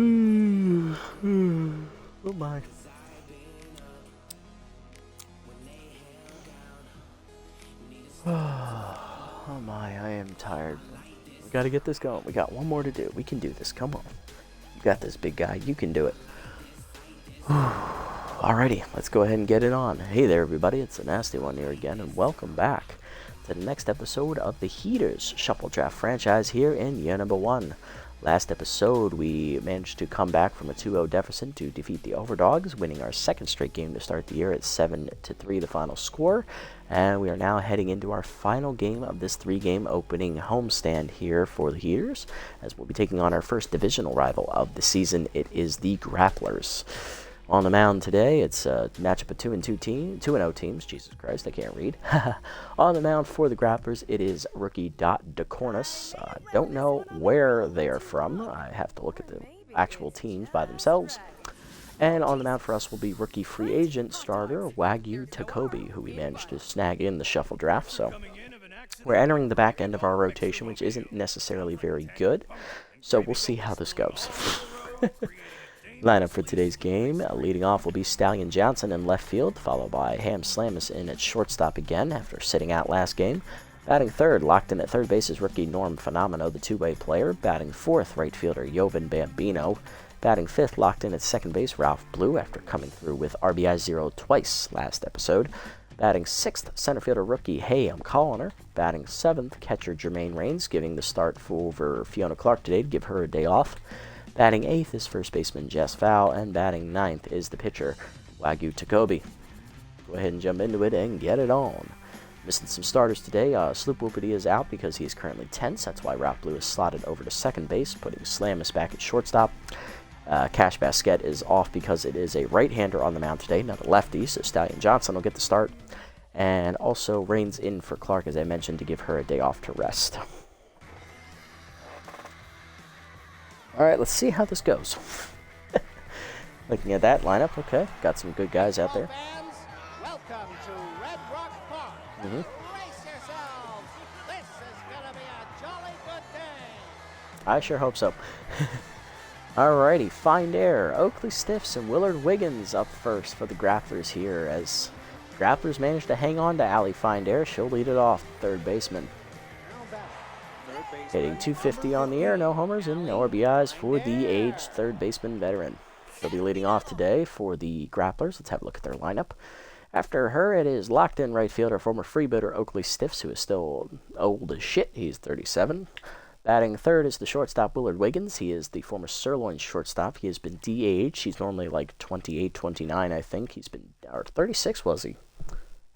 Oh my. Oh my, I am tired. We gotta get this going. We got one more to do. We can do this. Come on. You got this, big guy. You can do it. Alrighty, let's go ahead and get it on. Hey there, everybody. It's the Nasty One here again, and welcome back to the next episode of the Heaters Shuffle Draft franchise here in year number 1. Last episode, we managed to come back from a 2-0 deficit to defeat the Overdogs, winning our second straight game to start the year at 7-3, the final score. And we are now heading into our final game of this 3-game opening homestand here for the Heaters, as we'll be taking on our first divisional rival of the season. It is the Grapplers. On the mound today, it's a matchup of 2-0 teams. Jesus Christ, I can't read. On the mound for the Grapplers, it is rookie Dot DeCornis. Don't know where they are from. I have to look at the actual teams by themselves. And on the mound for us will be rookie free agent starter Wagyu Takobe, who we managed to snag in the shuffle draft. So we're entering the back end of our rotation, which isn't necessarily very good. So we'll see how this goes. Lineup for today's game, leading off will be Stallion Johnson in left field, followed by Ham Slamus in at shortstop again after sitting out last game. Batting third, locked in at third base is rookie Norm Phenomeno, the two-way player. Batting fourth, right fielder Jovan Bambino. Batting fifth, locked in at second base, Ralph Blue, after coming through with RBI 0 twice last episode. Batting sixth, center fielder rookie Hey, I'm Calling Her. Batting seventh, catcher Jermaine Raines, giving the start over Fiona Clark today to give her a day off. Batting 8th is first baseman Jess Fowl, and batting 9th is the pitcher, Wagyu Takobe. Go ahead and jump into it and get it on. Missing some starters today. Sloop Whoopity is out because he is currently tense. That's why Ralph Blue is slotted over to second base, putting Slamus back at shortstop. Cash Basket is off because it is a right-hander on the mound today, not a lefty, so Stallion Johnson will get the start. And also Raines in for Clark, as I mentioned, to give her a day off to rest. Alright, let's see how this goes. Looking at that lineup, okay, got some good guys out there. Fans, welcome to Red Rock Park. Brace yourselves. This is going to be a jolly good day. I sure hope so. Alrighty, Find Air, Oakley Stiffs, and Willard Wiggins up first for the Grapplers here, as Grapplers managed to hang on to Allie Find Air. She'll lead it off, third baseman. Hitting 250 on the air, no homers and no RBIs for the aged third baseman veteran. She'll be leading off today for the Grapplers. Let's have a look at their lineup. After her, it is locked in right fielder, former freebooter Oakley Stiffs, who is still old as shit. He's 37. Batting third is the shortstop Willard Wiggins. He is the former Sirloin shortstop. He has been DH. He's normally like 28, 29, I think. He's been, or 36 was he?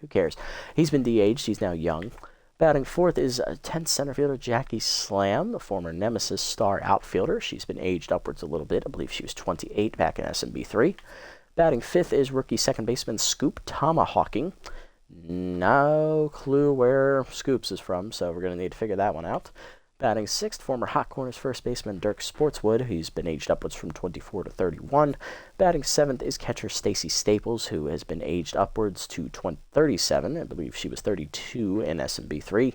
Who cares? He's been DH'd. He's now young. Batting fourth is 10th center fielder Jackie Slam, the former Nemesis star outfielder. She's been aged upwards a little bit. I believe she was 28 back in SMB3. Batting fifth is rookie second baseman Scoop Tomahawking. No clue where Scoops is from, so we're going to need to figure that one out. Batting sixth, former Hot Corners first baseman Dirk Sportswood. He's been aged upwards from 24 to 31. Batting seventh is catcher Stacy Staples, who has been aged upwards to 37. I believe she was 32 in SMB3.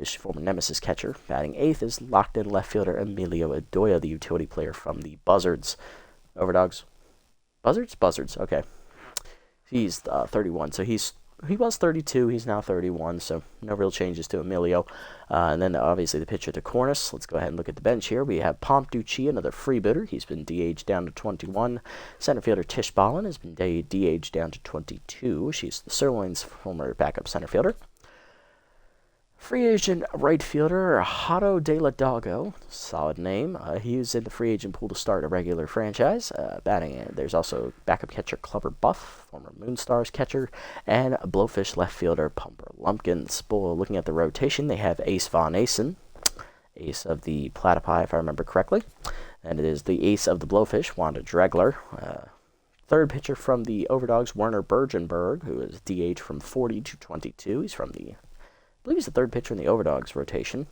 She's former Nemesis catcher. Batting eighth is locked-in left fielder Emilio Adoya, the utility player from the Buzzards. Overdogs? Buzzards? Buzzards, okay. He's 31, so he was 32, he's now 31, so no real changes to Emilio. And then obviously the pitcher to Cornice. Let's go ahead and look at the bench here. We have Pomp Ducci, another freebooter. He's been DH down to 21. Center fielder Tish Ballin has been DH down to 22. She's the Sirloin's former backup center fielder. Free agent right fielder Hato De La Dogo, solid name. He's in the free agent pool to start a regular franchise. Batting, there's also backup catcher Clubber Buff, former Moonstars catcher, and Blowfish left fielder Pumper Lumpkins. Looking at the rotation, they have Ace Von Asen, ace of the Platypi, if I remember correctly, and it is the ace of the Blowfish, Wanda Dregler. Third pitcher from the Overdogs, Werner Bergenberg, who is DH from 40 to 22. He's from the I believe he's the third pitcher in the Overdogs rotation.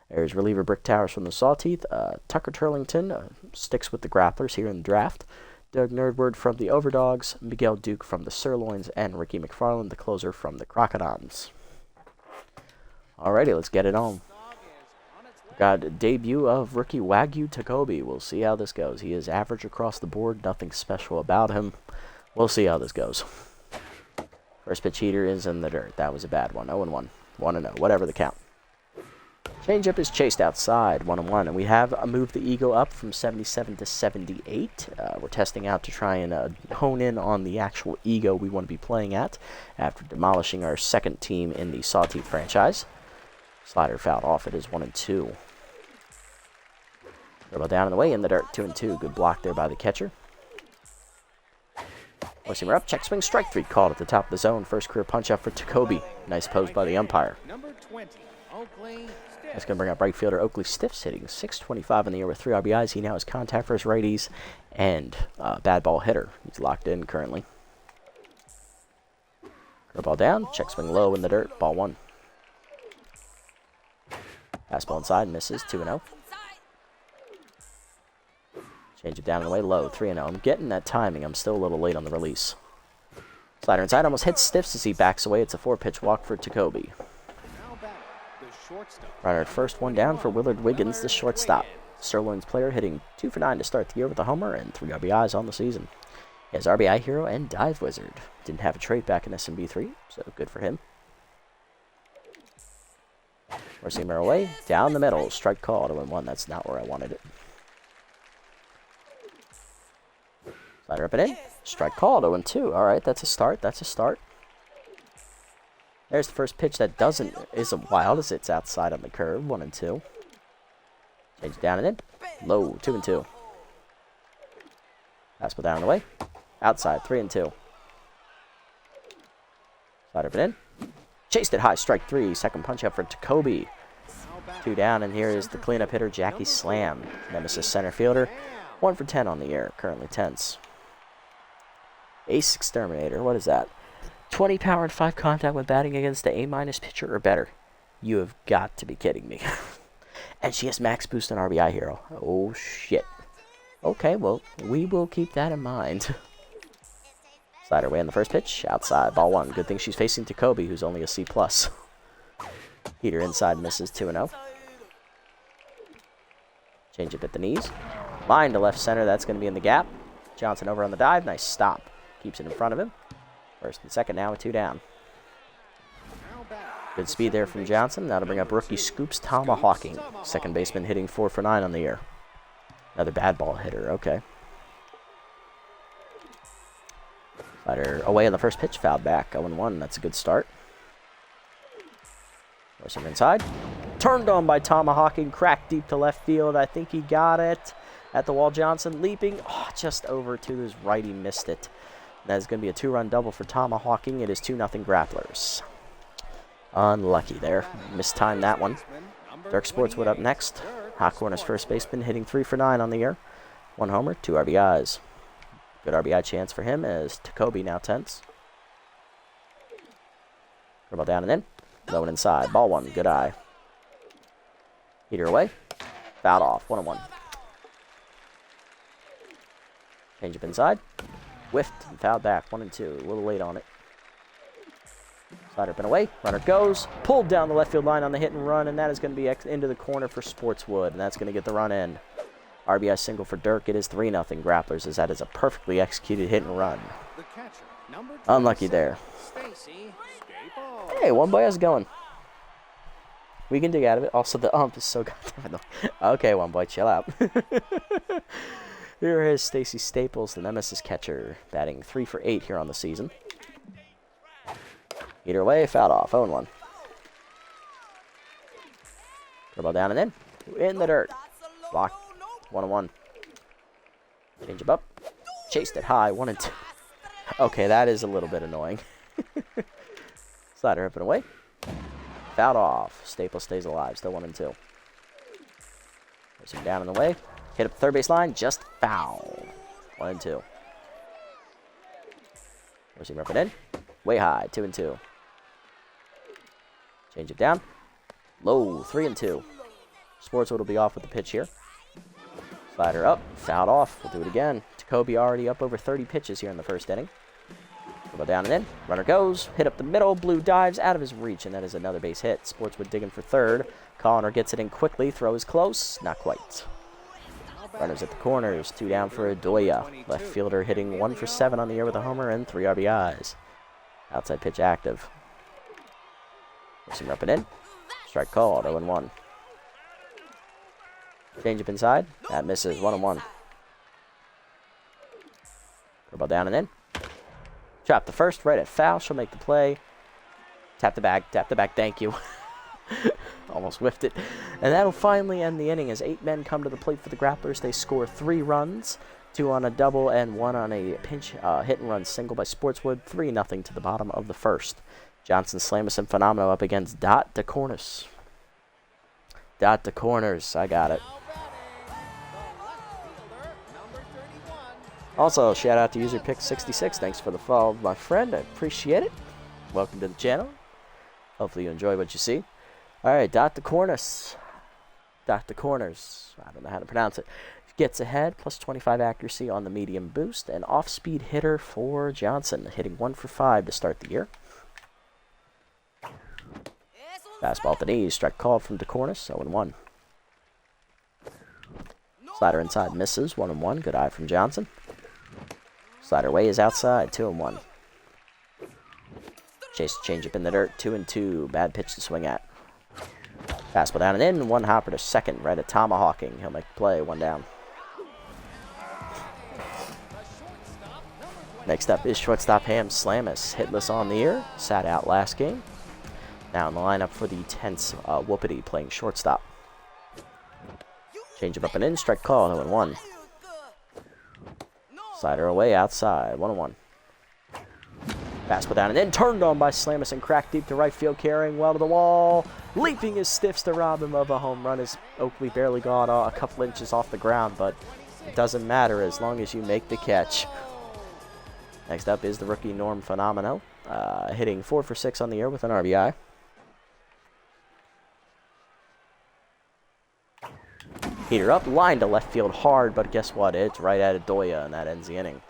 There's reliever Brick Towers from the Sawteeth. Tucker Turlington sticks with the Grapplers here in the draft. Doug Nerdward from the Overdogs. Miguel Duke from the Sirloins. And Ricky McFarland, the closer from the Crocodons. Alrighty, let's get it on. Got a debut of rookie Wagyu Takobe. We'll see how this goes. He is average across the board. Nothing special about him. We'll see how this goes. First pitch heater is in the dirt. That was a bad one. 0-1. 1-0. Whatever the count. Changeup is chased outside. 1-1. And we have moved the ego up from 77 to 78. We're testing out to try and hone in on the actual ego we want to be playing at after demolishing our second team in the Sawtooth franchise. Slider fouled off. It is 1-2. Dribble down in the way in the dirt. 2-2. Good block there by the catcher. Four-seamer up. Check swing. Strike 3 called at the top of the zone. First career punch out for Takobe. Nice pose by the umpire. Number 20, Oakley That's going to bring up right fielder Oakley Stiffs, hitting .625 in the year with 3 RBIs. He now has contact for his righties and bad ball hitter. He's locked in currently. Curve ball down. Check swing low in the dirt. Ball 1. Fastball inside. Misses. 2-0. Change it down and away, low, 3-0. I'm getting that timing. I'm still a little late on the release. Slider inside, almost hits Stiffs as he backs away. It's a 4-pitch walk for Takobe. Runner at first, one down for Willard Wiggins, the shortstop. Sirloin's player hitting 2 for 9 to start the year with a homer and 3 RBIs on the season. He has RBI hero and dive wizard. Didn't have a trait back in SMB3, so good for him. Four-seamer away, down the middle, strike call, 0-1. That's not where I wanted it. Slider up and in. Strike called. 0-2. All right, that's a start. That's a start. There's the first pitch that isn't wild as it's outside on the curve. 1-2. Change down and in. Low. 2-2. Fastball down and away. Outside. 3-2. Slider up and in. Chased it high. Strike 3. Second punch out for Takobe. 2 down, and here is the cleanup hitter Jackie Slam. Nemesis center fielder. 1 for 10 on the year. Currently tense. Ace Exterminator, what is that? 20 power and 5 contact when batting against the A- pitcher or better. You have got to be kidding me. And she has max boost and RBI hero. Oh, shit. Okay, well, we will keep that in mind. Slider away on the first pitch. Outside, ball 1. Good thing she's facing Takobe, who's only a C+. Heater inside, misses. 2-0. Change up at the knees. Line to left center, that's going to be in the gap. Johnson over on the dive. Nice stop. Keeps it in front of him. First and second now with 2 down. Good speed there from Johnson. Now to bring up rookie Scoops Tomahawking. Second baseman hitting 4 for 9 on the year. Another bad ball hitter. Okay. Slider away on the first pitch. Fouled back. 0-1. That's a good start. Force him inside. Turned on by Tomahawking. Cracked deep to left field. I think he got it. At the wall, Johnson leaping. Oh, just over to his right. He missed it. That is going to be a 2-run double for Tomahawking. It is 2-0 Grapplers. Unlucky there. Mistimed that one. Dirk Sportswood up next. Hot Corner's first baseman hitting 3 for 9 on the year. 1 homer, 2 RBIs. Good RBI chance for him as Takobe now tense. Dribble down and in. Low and inside. Ball 1. Good eye. Heater away. Fouled off. 1-1. Change up inside. Whiffed and fouled back. 1-2. A little late on it. Slider up and away. Runner goes. Pulled down the left field line on the hit and run, and that is going to be into the corner for Sportswood, and that's going to get the run in. RBI single for Dirk. It is 3-0 Grapplers, as that is a perfectly executed hit and run. Unlucky there. Hey, one boy, how's it going? We can dig out of it. Also, the ump is so goddamn annoying. Okay, one boy, chill out. Here is Stacy Staples, the Nemesis catcher, batting 3 for 8 here on the season. Either way, fouled off. 0-1. Dribble down and in the dirt. Block. 1-1. Change up. Chased it high. 1-2. Okay, that is a little bit annoying. Slider up and away. Fouled off. Staples stays alive. Still 1-2. Push him down and away. Hit up the third base line. Just foul. 1-2. Push him up and in. Way high. 2-2. Change it down. Low. 3-2. Sportswood will be off with the pitch here. Slider up. Fouled off. We'll do it again. Takobe already up over 30 pitches here in the first inning. Go down and in. Runner goes. Hit up the middle. Blue dives out of his reach, and that is another base hit. Sportswood digging for third. Colliner gets it in quickly, throws close, not quite. Runners at the corners, 2 down for Adoya. Left fielder hitting 1 for 7 on the year with a homer and 3 RBIs. Outside pitch active. Puts him up and in. Strike called, 0-1. Change up inside. That misses, 1-1. Curveball down and in. Chop the first, right at foul. She'll make the play. Tap the bag, thank you. Almost whiffed it. And that'll finally end the inning as 8 men come to the plate for the Grapplers. They score 3 runs, 2 on a double and 1 on a pinch hit-and-run single by Sportswood. 3-0 to the bottom of the first. Johnson, Slamus, and Phenomeno up against Dot DeCornis. Dot DeCorners, I got it. Also, shout out to user pick66. Thanks for the follow, my friend. I appreciate it. Welcome to the channel. Hopefully you enjoy what you see. All right, Dot DeCornis. Dot DeCorners. I don't know how to pronounce it. Gets ahead, plus 25 accuracy on the medium boost. An off-speed hitter for Johnson, hitting 1 for 5 to start the year. Fastball at the knees. Strike called from DeCornis, 0-1. Slider inside misses, 1-1. Good eye from Johnson. Slider away is outside, 2-1. Chase changeup in the dirt, 2-2. Bad pitch to swing at. Fastball down and in, 1 hopper to second, right at tomahawking. He'll make the play, 1 down. Next up is shortstop Ham Slamus, hitless on the year, sat out last game. Now in the lineup for the tense Whoopity playing shortstop. Changeup up and in, strike call, 0-1. Slider away outside, 1-1. Fastball down and in, turned on by Slamus and cracked deep to right field, carrying well to the wall. Leaping his stiffs to rob him of a home run as Oakley barely got a couple inches off the ground, but it doesn't matter as long as you make the catch. Next up is the rookie Norm Phenomeno, hitting 4 for 6 on the year with an RBI. Heater up, line to left field hard, but guess what? It's right at Adoya, and that ends the inning.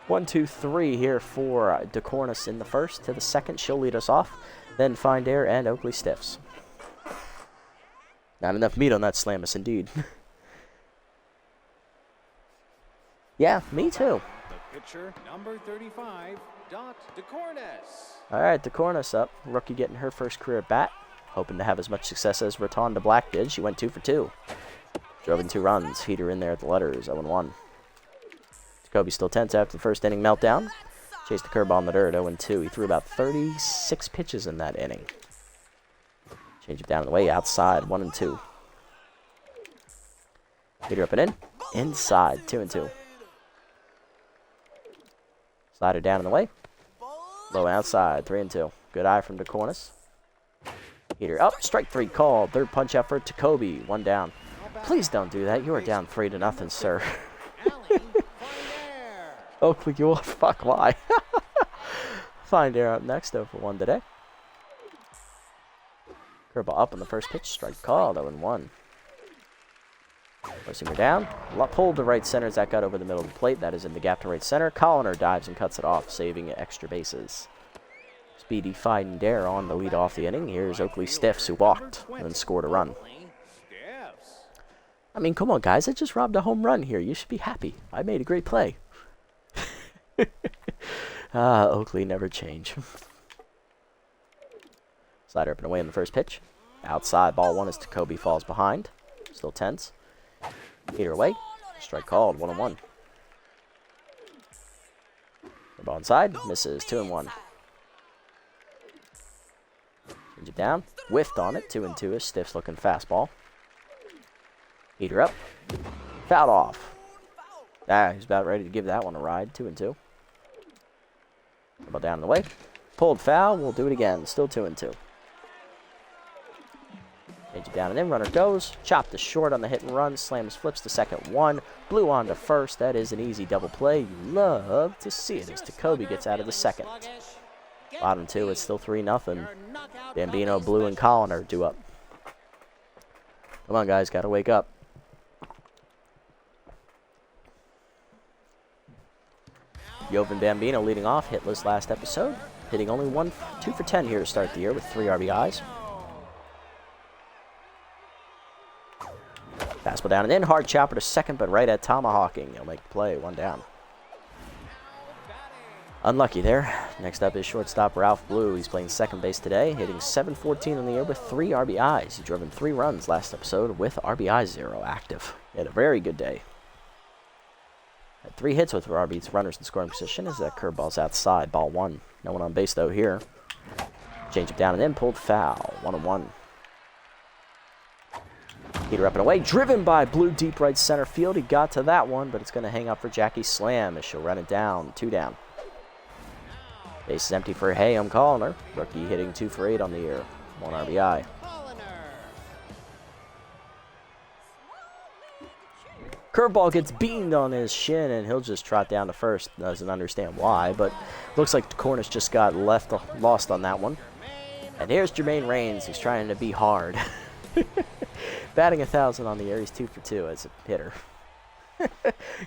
1-2-3 here for DeCornis in the first. To the second, she'll lead us off. Then Find Air and Oakley stiffs. Not enough meat on that Slamus, indeed. Yeah, me too. The pitcher, number 35, Dot DeCornis. All right, DeCornis up. Rookie getting her first career at bat. Hoping to have as much success as Ratonda Black did. She went 2 for 2. Drove in 2 runs. Heater in there at the letters, 0-1. Takobe still tense after the first inning meltdown. Chased the curveball in the dirt, 0-2. He threw about 36 pitches in that inning. Change it down the way, outside, 1-2. Heater up and in. Inside, 2-2. Slider down in the way. Low and outside, 3-2. Good eye from DeCornis. Heater up, strike 3 called. Third punch out for Takobe, 1 down. Please don't do that. You are down 3-0, sir. Oakley, you will fuck why? Find Air up next, 0 for 1 today. Curveball up on the first pitch, strike called, 0-1. Pressing her down, pulled to right center as that got over the middle of the plate. That is in the gap to right center. Colliner dives and cuts it off, saving extra bases. Speedy Find Air on the lead off the inning. Here's Oakley Stiffs, who walked and then scored a run. I mean, come on, guys. I just robbed a home run here. You should be happy. I made a great play. Oakley never change. Slider up and away in the first pitch. Outside, ball 1 as Takobe falls behind. Still tense. Heater away. Strike called, 1-1. The ball inside. Misses, 2-1. Change it down. Whiffed on it, 2-2 as Stiffs looking fastball. Heater up. Fouled off. He's about ready to give that one a ride. 2-2. Ball down the way. Pulled foul. We'll do it again. Still 2-2. Change it down and in. Runner goes. Chopped to short on the hit and run. Slams flips to second 1. Blew on to first. That is an easy double play. You love to see it as Takobe gets out of the second. Bottom 2. It's still 3-0. Bambino, Blue, and Colliner due up. Come on, guys. Got to wake up. Jovan Bambino leading off, hitless last episode. Hitting only 2 for 10 here to start the year with 3 RBIs. Fastball down and in. Hard chopper to second, but right at tomahawking. He'll make the play. 1 down. Unlucky there. Next up is shortstop Ralph Blue. He's playing second base today, hitting .714 in the year with 3 RBIs. He drove in 3 runs last episode with RBI 0 active. He had a very good day. Had 3 hits with RBIs, runners in scoring position as that curveball's outside. Ball 1. No one on base though here. Change it down and in, pulled foul. 1-1. Heater up and away, driven by Blue deep right center field. He got to that one, but it's going to hang up for Jackie Slam as she'll run it down. 2 down. Base is empty for Hay. I'm calling her. Rookie hitting 2 for 8 on the year. 1 RBI. Curveball gets beamed on his shin, and he'll just trot down to first. Doesn't understand why, but looks like the Cornish just got lost on that one. And here's Jermaine Raines. He's trying to be hard. Batting 1,000 on the year. He's 2 for 2 as a hitter.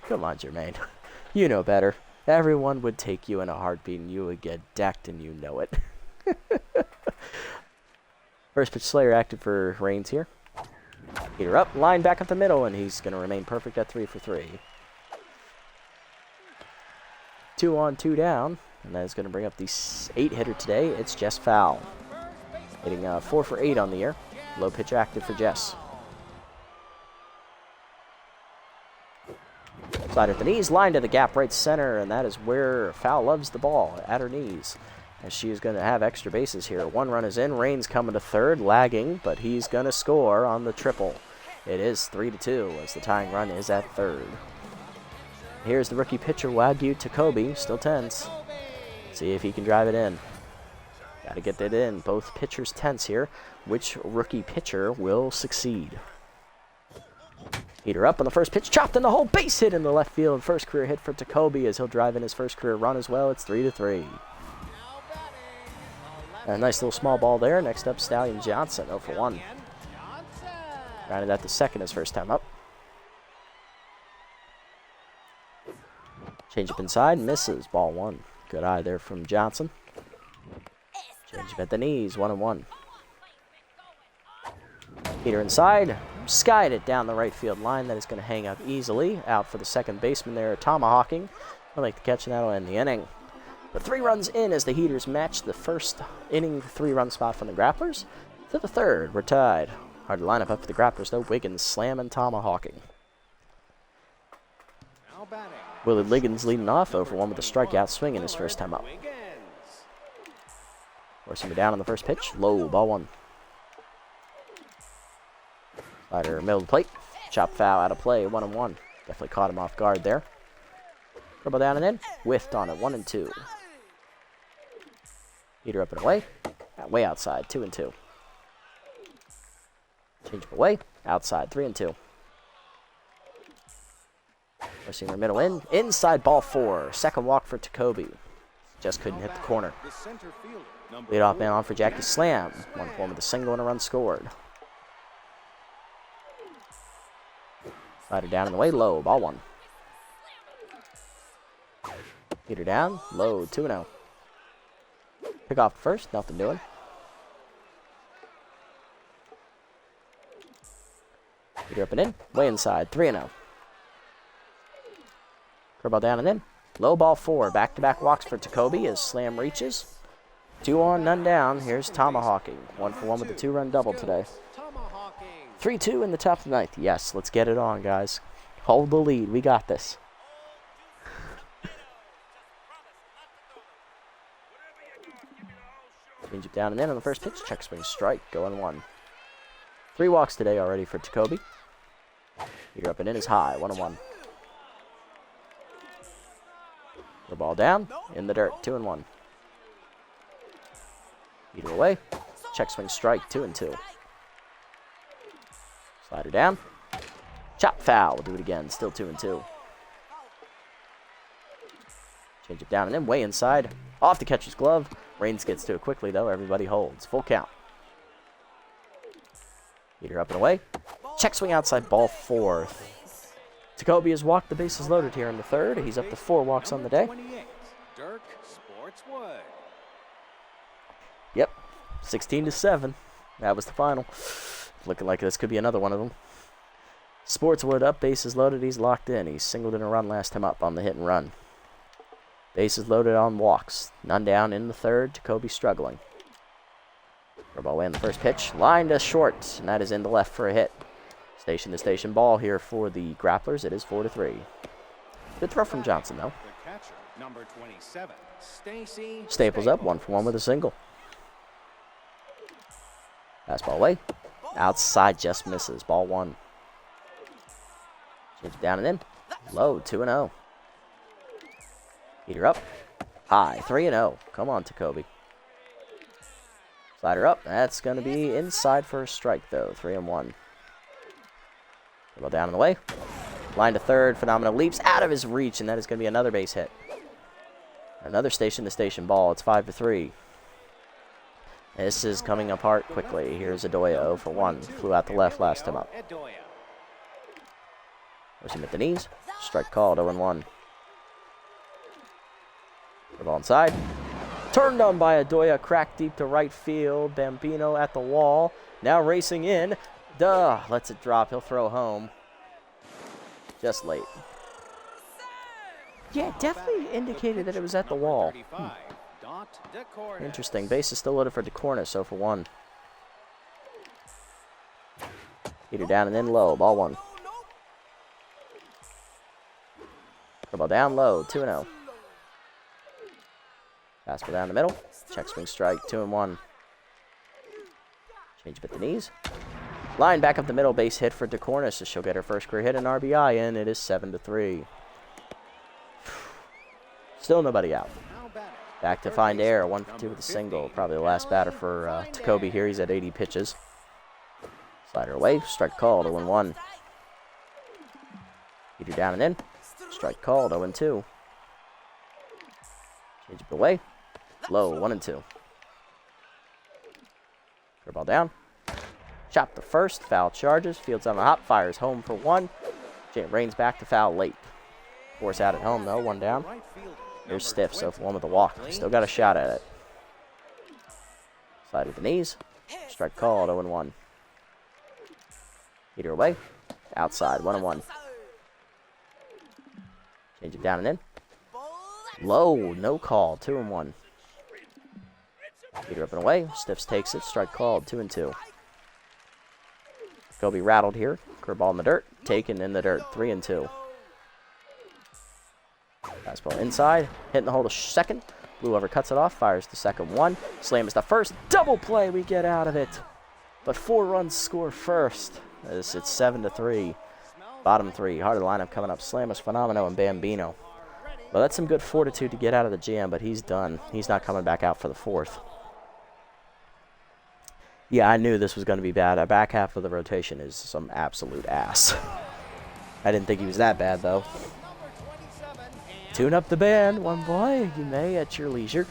Come on, Jermaine. You know better. Everyone would take you in a heartbeat, and you would get decked, and you know it. First pitch Slayer active for Raines here. Heater up, line back up the middle, and he's going to remain perfect at 3 for 3. 2 on, 2 down, and that is going to bring up the 8-hitter today. It's Jess Fowl, hitting 4 for 8 on the year. Low pitch active for Jess. Slide at the knees, line to the gap right center, and that is where Fowl loves the ball, at her knees. As she is going to have extra bases here. 1 run is in. Raines coming to third, lagging, but he's going to score on the triple. It is 3-2 as the tying run is at third. Here's the rookie pitcher, Wagyu Takobe, still tense. See if he can drive it in. Got to get that in. Both pitchers tense here. Which rookie pitcher will succeed? Heater up on the first pitch, chopped in the hole, base hit in the left field. First career hit for Takobe as he'll drive in his first career run as well. It's 3-3. A nice little small ball there. Next up, Stallion Johnson, 0 for 1. Rounded out to second his first time up. Change up inside, misses, ball 1. Good eye there from Johnson. Change up at the knees, 1-1. Heater inside, skied it down the right field line. That is going to hang up easily. Out for the second baseman there, tomahawking. He'll make the catch, and that'll end the inning. The 3 runs in as the Heaters match the first inning 3-run spot from the Grapplers. To the third, we're tied. Hard to line up for the Grapplers, though. Wiggins slamming, tomahawking. Willie Liggins leading off, 0 for 1 with a strikeout swing in his first time up. Forcing me down on the first pitch. Low, ball 1. Slider, middle of the plate. Chop foul out of play, 1-1. Definitely caught him off guard there. Dribble down and in. Whiffed on it, 1-2. Heater up and away. Way outside, 2-2. Change up away. Outside, 3-2. Forcing her middle in. Inside, ball 4. Second walk for Takobe. Just couldn't hit the corner. Leadoff man on for Jackie Slam. 1 for 1 with a single and a run scored. Slider down and away, low, ball 1. Heater down, low, 2-0. Pick off first, nothing doing. Heater up and in, way inside, 3-0. Curveball down and in. Low, ball 4. Back-to-back walks for Takobe as Slam reaches. 2 on, none down. Here's tomahawking. 1 for 1 with a 2-run double today. 3-2 in the top of the 9th. Yes, let's get it on, guys. Hold the lead. We got this. Change it down and in on the first pitch. Check swing strike. Going 1. 3 walks today already for Takobe. Heater up and in is high. 1-1. The ball down. In the dirt. 2-1. Heater away. Check swing strike. 2-2. Slider down. Chop foul. We'll do it again. Still 2-2. Change it down and in. Way inside. Off the catcher's glove. Raines gets to it quickly, though. Everybody holds. Full count. Heater up and away. Check swing outside, ball 4. Takobe has walked the bases loaded here in the third. He's up to 4 walks on the day. Yep. 16-7. That was the final. Looking like this could be another one of them. Sportswood up, bases loaded, he's locked in. He's singled in a run last time up on the hit and run. Bases loaded on walks. None down in the third. Takobe struggling. Ball away on the first pitch. Line to short, and that is into left for a hit. Station to station ball here for the Grapplers. It is 4-3. Good throw from Johnson, though. The catcher, number 27, Stacy Staples up, 1-for-1 with a single. Fastball away. Outside, just misses. Ball 1. Change it down and in. Low, 2-0. Heater up. High, 3-0. Come on, Takobe. Slider up. That's going to be inside for a strike, though. 3-1. Ball down and away. Line to third. Phenomeno leaps out of his reach, and that is going to be another base hit. Another station-to-station ball. It's 5-3. This is coming apart quickly. Here's Adoya 0-for-1. Flew out the left last time up. There's him at the knees. Strike called, 0-1. The ball inside. Turned on by Adoya. Cracked deep to right field. Bambino at the wall. Now racing in. Duh. Lets it drop. He'll throw home. Just late. Yeah, definitely indicated that it was at the wall. Interesting. Base is still loaded for DeCornis, 0-for-1. Heater down and in low. Ball 1. Ball down low. 2-0. Fastball down the middle. Check swing strike. 2-1. Change up at the knees. Line back up the middle. Base hit for DeCornis as she'll get her first career hit and RBI in. It is 7-3. Still nobody out. Back to find air. 1-for-2 with a single. Probably the last batter for Takobe here. He's at 80 pitches. Slider away. Strike called. 0-1. Heater down and in. Strike called. 0-2. Change it away. Low. 1-2. Ball down. Chop the first. Foul charges. Fields on the hop. Fires home for 1. Rains back to foul late. Force out at home, though. 1 down. There's stiff, so for 1 with a walk. Still got a shot at it. Slide with the knees. Strike called, 0-1. Heater away. Outside, 1-1. Change it down and in. Low, no call, 2-1. Heater up and away. Stiffs takes it. Strike called, 2-2. Kobe rattled here. Curveball in the dirt. Taken in the dirt, 3-2. Fastball inside, hitting the hole to second. Blue over cuts it off, fires the second 1. Slam is the first. Double play, we get out of it. But 4 runs score first. It's 7-3. Bottom 3. Heart of the lineup coming up. Slammers, Phenomeno, and Bambino. Well, that's some good fortitude to get out of the jam, but he's done. He's not coming back out for the 4th. Yeah, I knew this was going to be bad. Our back half of the rotation is some absolute ass. I didn't think he was that bad, though. Tune up the band, one boy. You may at your leisure.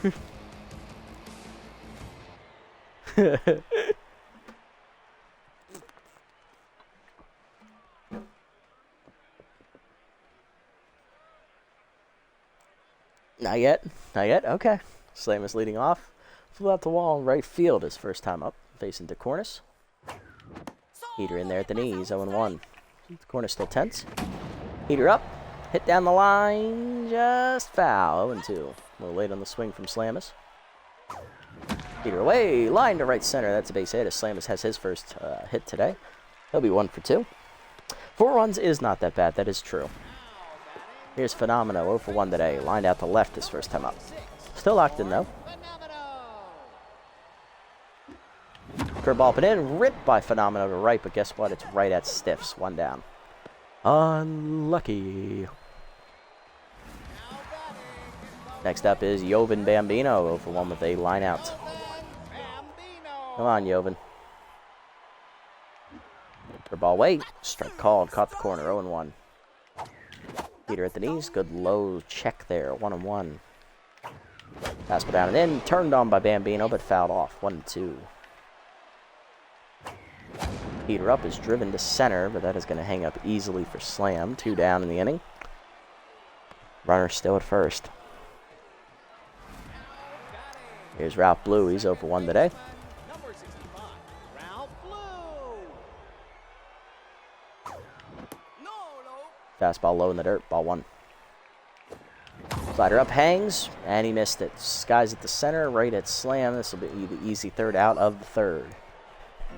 Not yet. Not yet? Okay. Slam is leading off. Flew out the wall in right field his first time up. Facing DeCornis. Heater in there at the knees. 0-1. DeCornis still tense. Heater up. Hit down the line. Just foul. 0-2. A little late on the swing from Slamus. Heater away. Line to right center. That's a base hit as Slamus has his first hit today. He'll be 1-for-2. 4 runs is not that bad. That is true. Here's Phenomeno, 0-for-1 today. Lined out to left his first time up. Still locked in, though. Curveball put in, ripped by Phenomeno to right, but guess what? It's right at Stiffs. 1 down. Unlucky. Next up is Jovan Bambino, 0-for-1 with a line out. Come on, Jovan. Curveball away. Strike called. Caught the corner. 0-1. Heater at the knees. Good low check there. 1-1. Fastball down and in. Turned on by Bambino, but fouled off. 1-2. Heater up is driven to center, but that is going to hang up easily for Slam. 2 down in the inning. Runner still at first. Here's Ralph Blue. He's 0-for-1 today. Fastball low in the dirt, ball 1. Slider up, hangs, and he missed it. Skies at the center, right at slam. This will be the easy third out of the third.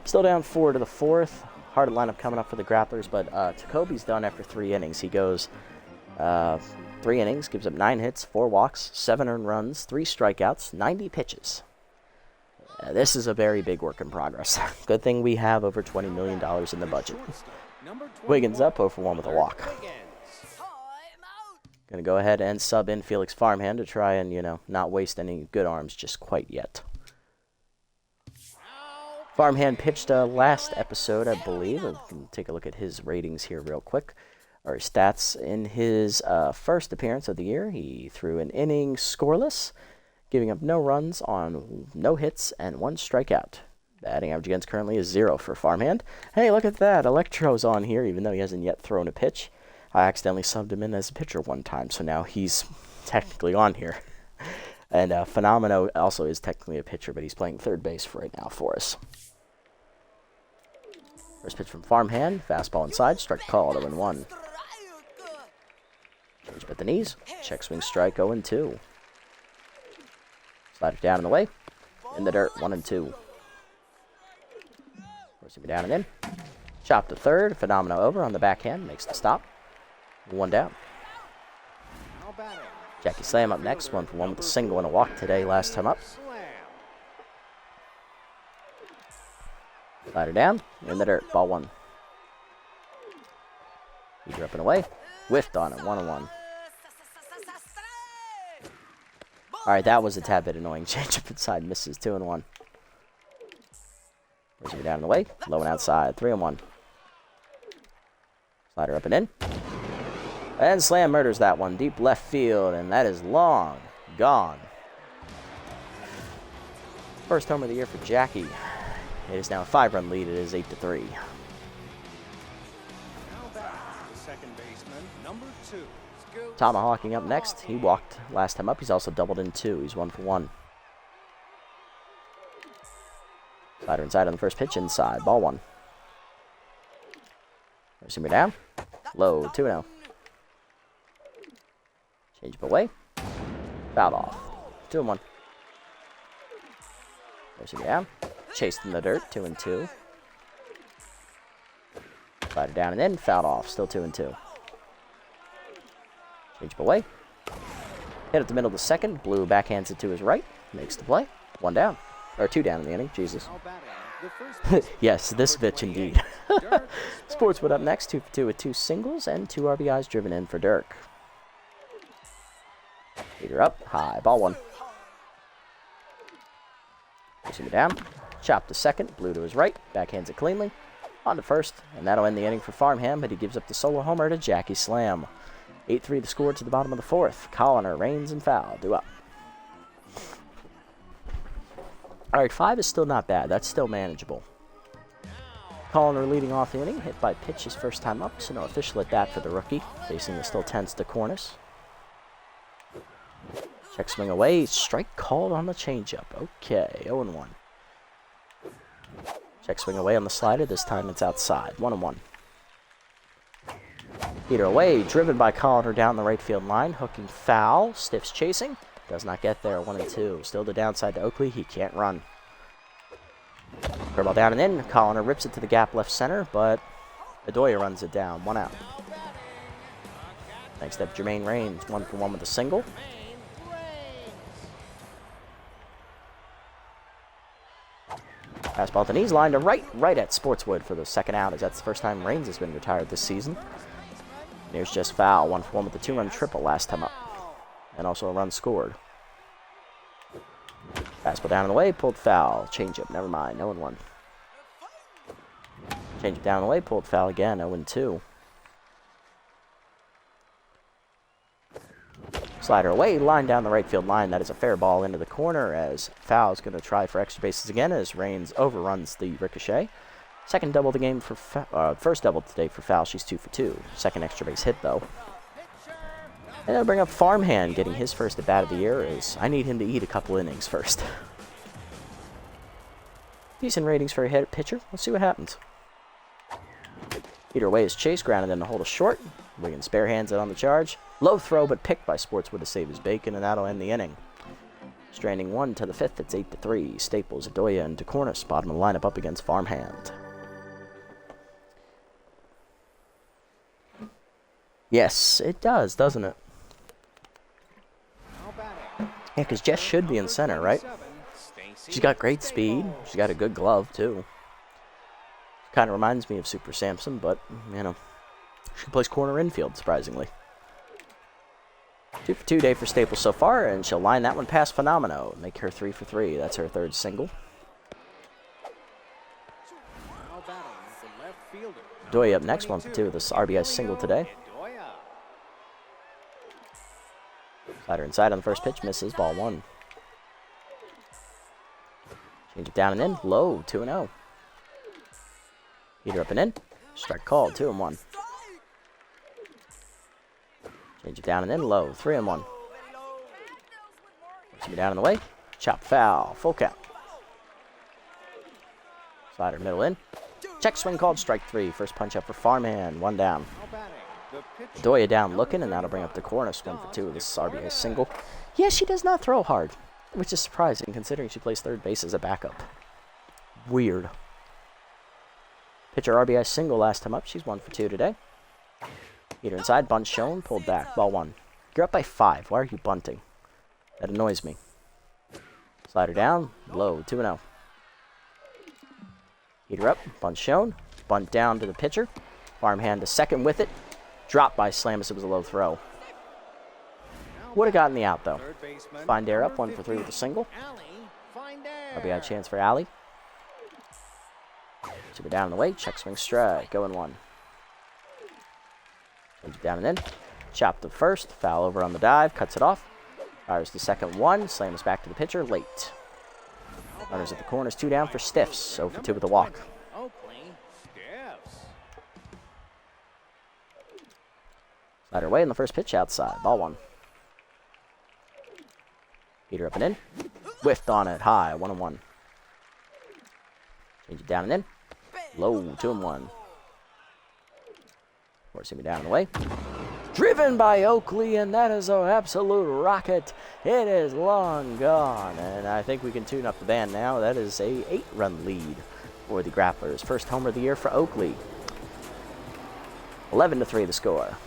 Still down 4 to the 4th. Hard lineup coming up for the Grapplers, but Takobe's done after 3 innings. He goes 3 innings, gives up 9 hits, 4 walks, 7 earned runs, 3 strikeouts, 90 pitches. This is a very big work in progress. Good thing we have over $20 million in the budget. Wiggins up, 0 for 1 with a walk. Going to go ahead and sub in Felix Farmhand to try and, not waste any good arms just quite yet. Farmhand pitched last episode, I believe. We can take a look at his ratings here real quick. Or his stats. In his first appearance of the year, he threw an inning scoreless, giving up no runs on no hits and 1 strikeout. Batting average against currently is 0 for Farmhand. Hey, look at that. Electro's on here, even though he hasn't yet thrown a pitch. I accidentally subbed him in as a pitcher one time, so now he's technically on here. And Phenomeno also is technically a pitcher, but he's playing third base for right now for us. First pitch from Farmhand, fastball inside, strike called, 0-1. Change up at the knees, check swing strike, 0-2. Slider down and away, in the dirt, 1-2. Forcing me down and in. Chop to third, Phenomeno over on the backhand, makes the stop. 1 down. Jackie Slam up next, 1 for 1 with a single and a walk today, last time up. Slider down, in the dirt, ball 1. Heater up and away, whiffed on it, 1-1. Alright, that was a tad bit annoying. Change up inside, misses, 2-1. Forcing me down and away, low and outside, 3-1. Slider up and in. And Slam murders that one, deep left field, and that is long gone. First homer of the year for Jackie. It is now a 5-run lead. It is 8-3. Now back to second baseman, number 2. Tomahawking up next. He walked last time up. He's also doubled in 2. He's 1 for 1. Slider inside on the first pitch, inside. Ball 1. Forcing me down. Low, 2-0. Change up away. Fouled off. 2-1. Forcing me down. Chased in the dirt. 2-2. Slider down and in. Fouled off. Still 2-2. Change up away. Hit at the middle of the second. Blue backhands it to his right. Makes the play. 1 down. Or 2 down in the inning. Jesus. Yes, this bitch indeed. Sportswood up next. 2 for 2 with 2 singles and 2 RBIs driven in for Dirk. Heater up. High. Ball 1. Pushing it down. Chop to second. Blue to his right. Backhands it cleanly. On to first. And that'll end the inning for Farmhand, but he gives up the solo homer to Jackie Slam. 8-3 the score to the bottom of the 4th. Colliner, Rains, and Foul. Due up. Alright, 5 is still not bad. That's still manageable. Colliner leading off the inning. Hit by pitch his first time up, so no official at that for the rookie. Facing the still tense DeCornis. Check swing away. Strike called on the changeup. Okay, 0-1. Check swing away on the slider. This time it's outside. 1-1. Heater away. Driven by Colliner down the right field line. Hooking foul. Stiffs chasing. Does not get there. 1-2. Still the downside to Oakley. He can't run. Curveball down and in. Colliner rips it to the gap left center, but Bedoya runs it down. 1 out. Next up, Jermaine Rains. 1 for 1 with a single. Fastball at the knees, line to right at Sportswood for the second out, as that's the first time Rains has been retired this season. And here's just foul, 1 for 1 with the 2-run triple last time up, and also a run scored. Fastball down in the way, pulled foul, changeup, never mind, 0-1. Changeup down in the way, pulled foul again, 0-2. Slider away, line down the right field line. That is a fair ball into the corner as Foul is going to try for extra bases again as Rains overruns the ricochet. Second double of the game for first double today for Foul. She's 2 for 2. Second extra base hit though. And that'll bring up Farmhand getting his first at bat of the year as I need him to eat a couple innings first. Decent ratings for a hit pitcher. Let's see what happens. Heater away is Chase, grounded in to hold a short. Wiggins spare hands it on the charge. Low throw, but picked by Sportswood to save his bacon, and that'll end the inning. Stranding 1 to the 5th, it's 8-3. Staples, Adoya, and DeCornis bottom of the lineup up against Farmhand. Yes, it does, doesn't it? Yeah, because Jess should be in center, right? She's got great speed. She's got a good glove, too. Kind of reminds me of Super Samson, but, you know, she plays corner infield, surprisingly. 2 for 2 day for Staples so far, and she'll line that one past Phenomeno and make her 3 for 3. That's her third single. Doy up next, 1 for 2 with this RBI single today. Slider inside on the first pitch, misses, ball 1. Change it down and in, low, 2-0. Heater up and in, strike called, 2-1. Change it down and in, low, 3-1. Push me down in the way, chop foul, full count. Slider middle in, check swing called, strike 3. First punch up for Farmhand, 1 down. Doya down looking, and that'll bring up DeCornis, 1 for 2 with this RBI single. Yeah, she does not throw hard, which is surprising considering she plays third base as a backup. Weird. Pitcher RBI single last time up. She's 1 for 2 today. Heater inside, bunt shown, pulled back, ball 1. You're up by 5. Why are you bunting? That annoys me. Slider down, low, 2-0. Heater up, bunt shown, bunt down to the pitcher. Farmhand to second with it. Dropped by Slamus. It was a low throw. Would have gotten the out, though. Findare up, 1 for 3 with a single. RBI chance for Allie. Should be down in the way. Check swing strike. 0-1. Change it down and in. Chop to first. Foul over on the dive. Cuts it off. Fires the second 1. Slams back to the pitcher. Late. Runners at the corners. 2 down for Stiffs. 0 for 2 with a walk. Slider away in the first pitch outside. Ball 1. Heater up and in. Whiffed on it. High. 1-1. Change it down and in. Low. 2-1. Forcing me down and away. Driven by Oakley, and that is an absolute rocket. It is long gone, and I think we can tune up the band now. That is a 8-run lead for the Grapplers. First homer of the year for Oakley. 11-3 the score.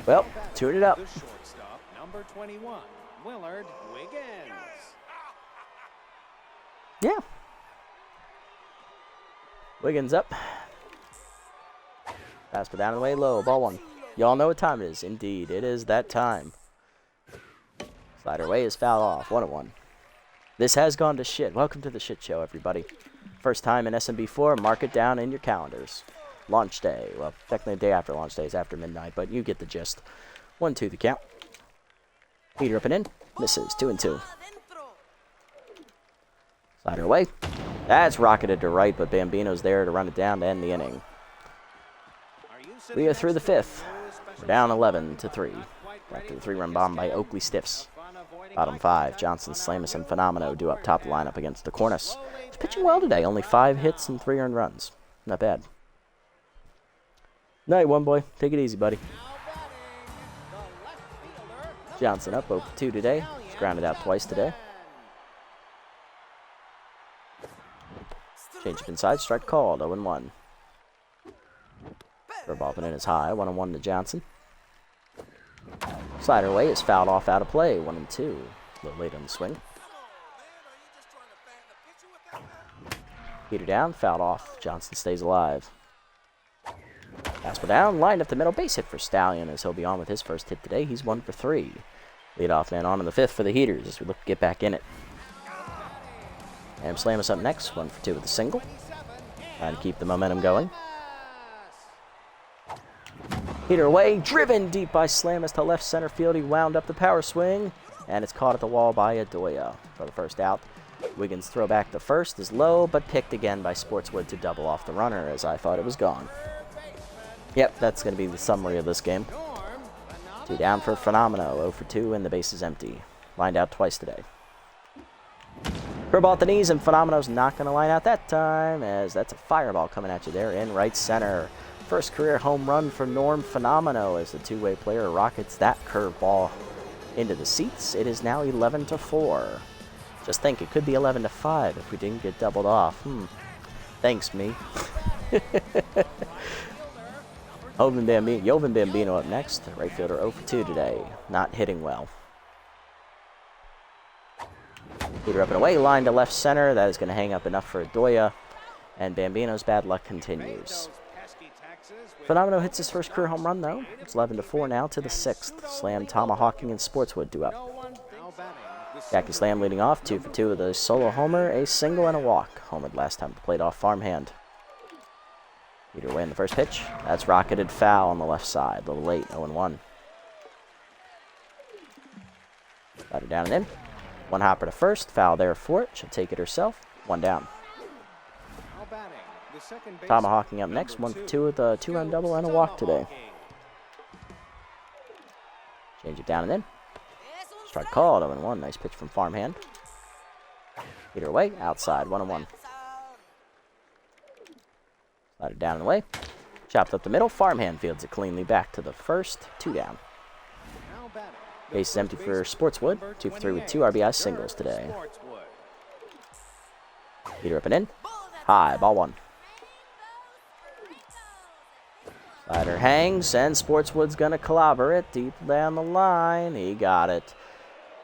Well, tune it up. Shortstop, number 21, Willard Wiggins. Yeah. Wiggins up. Pass it down the way low. Ball 1. Y'all know what time it is. Indeed, it is that time. Slider away is foul off. 1-1. This has gone to shit. Welcome to the shit show, everybody. First time in SMB4. Mark it down in your calendars. Launch day. Well, technically the day after launch day is after midnight, but you get the gist. 1-2 the count. Heater up and in. Misses. 2-2. Slider away. That's rocketed to right, but Bambino's there to run it down to end the inning. We are through the 5th. We're down 11-3. After the 3-run bomb by Oakley Stiffs. Bottom 5, Johnson, Slamus, and Phenomeno do up top the lineup against DeCornis. He's pitching well today. Only 5 hits and 3 earned runs. Not bad. Night, one boy. Take it easy, buddy. Johnson up 0 for 2 today. He's grounded out twice today. Change up inside. Strike called. 0-1. Curveball in is high. 1-1 to Johnson. Slider away is fouled off out of play. 1-2. A little late on the swing. Heater down. Fouled off. Johnson stays alive. Fastball down. Lined up the middle. Base hit for Stallion as he'll be on with his first hit today. He's 1 for 3. Leadoff man on in the 5th for the Heaters as we look to get back in it. And Slamus up next. 1 for 2 with a single. Trying to keep the momentum going. Heater away, driven deep by Slamus to left center field. He wound up the power swing, and it's caught at the wall by Adoya for the first out. Wiggins' throw back to first is low, but picked again by Sportswood to double off the runner, as I thought it was gone. Yep, that's going to be the summary of this game. 2 down for Phenomeno, 0 for 2, and the base is empty. Lined out twice today. Curveball at the knees, and Phenomeno's not going to line out that time, as that's a fireball coming at you there in right center. First career home run for Norm Fenomeno as the two-way player rockets that curveball into the seats. It is now 11-4. Just think, it could be 11-5 if we didn't get doubled off. Thanks, me. Jovan Bambino up next. Right fielder 0 for 2 today. Not hitting well. Heater up and away. Line to left center. That is going to hang up enough for Adoya. And Bambino's bad luck continues. Fenomeno hits his first career home run, though. It's 11-4 now to the 6th. Slam, Tomahawking, and Sportswood due up. Jackie Slam leading off, 2 for 2 with a solo homer, a single, and a walk. Homered last time played off farmhand. Heater away in the first pitch. That's rocketed foul on the left side. A little late, 0-1. Slider down and in. One hopper to first. Foul there for it. She'll take it herself. One down. Tomahawking up next. 1 for 2 with a 2-run double and a walk today. Change it down and in. Strike called. 0-1. Nice pitch from farmhand. Heater away. Outside. 1-1. Slider down and away. Chopped up the middle. Farmhand fields it cleanly back to the first. 2 down. Base is empty for Sportswood. 2 for 3 with 2 RBI singles today. Heater up and in. High. Ball 1. Slider hangs, and Sportswood's going to clobber it deep down the line. He got it.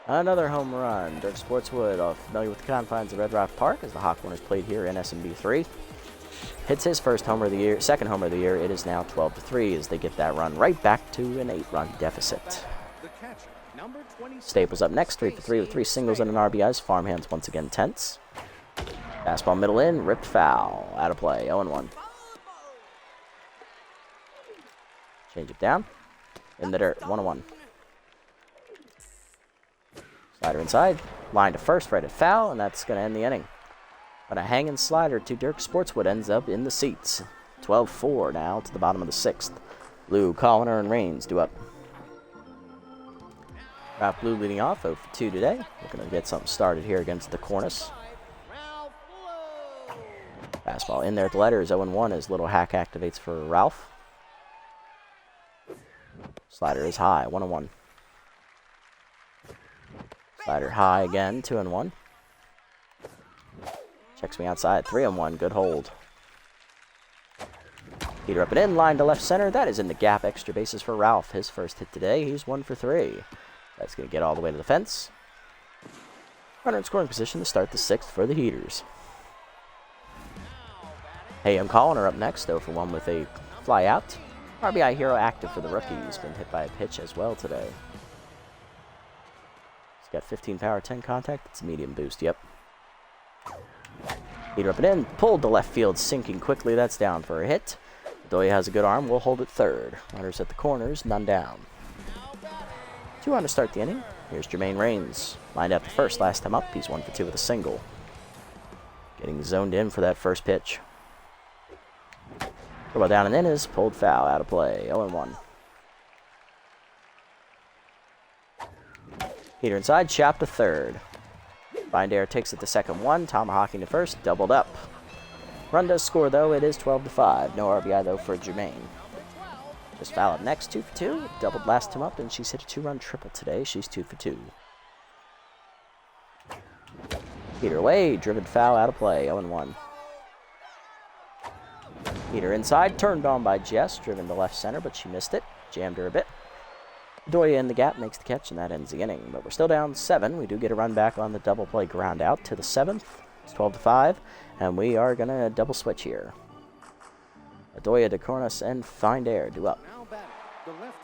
Another home run. Dirk Sportswood, familiar with the confines of Red Rock Park, as the Hawkwinners played here in SMB3. Hits his first homer of the year, second homer of the year. It is now 12-3 as they get that run right back to an 8-run deficit. Staples up next, 3 for 3 with 3 singles and an RBIs. Farmhands once again tense. Fastball middle in, ripped foul. Out of play, 0-1. Change it down. In the dirt, 1-1. Slider inside. Line to first, right at foul, and that's going to end the inning. But a hanging slider to Dirk Sportswood ends up in the seats. 12-4 now to the bottom of the 6th. Lou, Colliner, and Rains due up. Ralph Blue leading off, 0 for 2 today. We're going to get something started here against the Cornice. Fastball in there at the letters, 0-1 as little hack activates for Ralph. Slider is high, 1-1. Slider high again, 2-1. Checks me outside, 3-1, good hold. Heater up and in, line to left center. That is in the gap, extra bases for Ralph. His first hit today, he's 1 for 3. That's going to get all the way to the fence. Runner in scoring position to start the 6th for the Heaters. Hey, I'm calling her up next, 0 for 1 with a fly out. RBI hero active for the rookie. He's been hit by a pitch as well today. He's got 15 power, 10 contact. It's a medium boost, yep. Heater up and in. Pulled to left field, sinking quickly. That's down for a hit. Doya has a good arm. We'll hold it third. Runners at the corners, none down. 2 on to start the inning. Here's Jermaine Rains. Lined up to first last time up. He's 1 for 2 with a single. Getting zoned in for that first pitch. Throw down and in is pulled foul, out of play, 0-1. Heater inside, chop to third. Bindair takes it to second 1, Tomahawking to first, doubled up. Run does score though, it is 12-5. No RBI though for Jermaine. Just foul up next, 2 for 2. Doubled last time up, and she's hit a 2-run triple today. She's 2 for 2. Heater away, driven foul, out of play, 0-1. Heater inside, turned on by Jess, driven to left center, but she missed it. Jammed her a bit. Doya in the gap makes the catch, and that ends the inning. But we're still down 7. We do get a run back on the double play ground out to the 7th. It's 12-5, and we are going to double switch here. Adoya, DeCornis, and Find Air do up.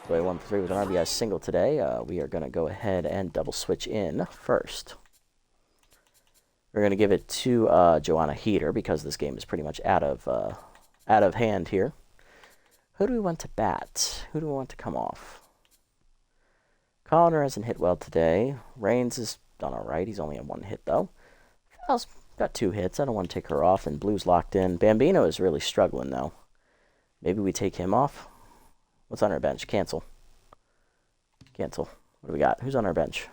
Adoya 1 for 3 with an RBI single today. We are going to go ahead and double switch in first. We're going to give it to Joanna Heater because this game is pretty much out of hand here. Who do we want to bat? Who do we want to come off? Colliner hasn't hit well today. Rains has done all right. He's only had 1 hit, though. Fowle's got 2 hits. I don't want to take her off, and Blue's locked in. Bambino is really struggling, though. Maybe we take him off. What's on our bench? Cancel. Cancel. What do we got? Who's on our bench?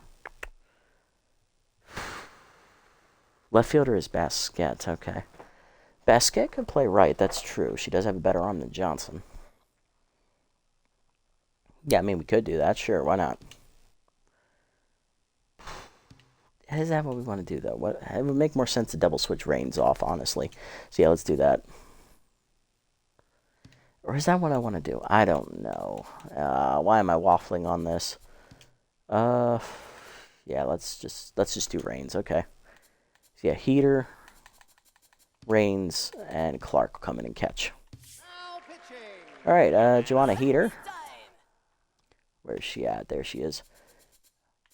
Left fielder is Basquet. Okay. Basquet can play right. That's true. She does have a better arm than Johnson. Yeah, I mean, we could do that. Sure, why not? Is that what we want to do, though? What, it would make more sense to double switch reins off, honestly. So, yeah, let's do that. Or is that what I want to do? I don't know. Why am I waffling on this? Yeah, let's just do reins. Okay. So, yeah, Heater, Reigns, and Clark will come in and catch. All right, Joanna Heater. Where's she at? There she is.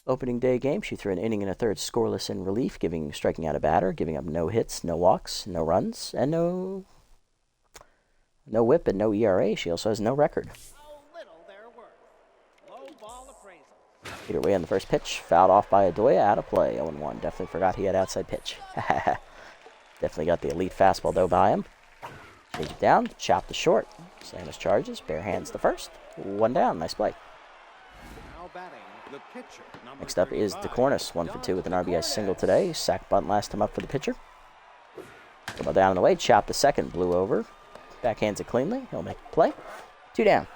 Opening day game, she threw an inning and a third scoreless in relief, striking out a batter, giving up no hits, no walks, no runs, and no whip and no ERA. She also has no record. Either way on the first pitch, fouled off by Adoya, out of play, 0-1. Definitely forgot he had outside pitch. Definitely got the elite fastball, though, by him. Change it down, chop the short. Slamus charges, bare hands the first. 1 down, nice play. Next up is DeCornis, 1 for 2 with an RBI single today. Sack bunt last time up for the pitcher. Go down and away, chop the second, blew over. Backhands it cleanly, he'll make the play. 2 down.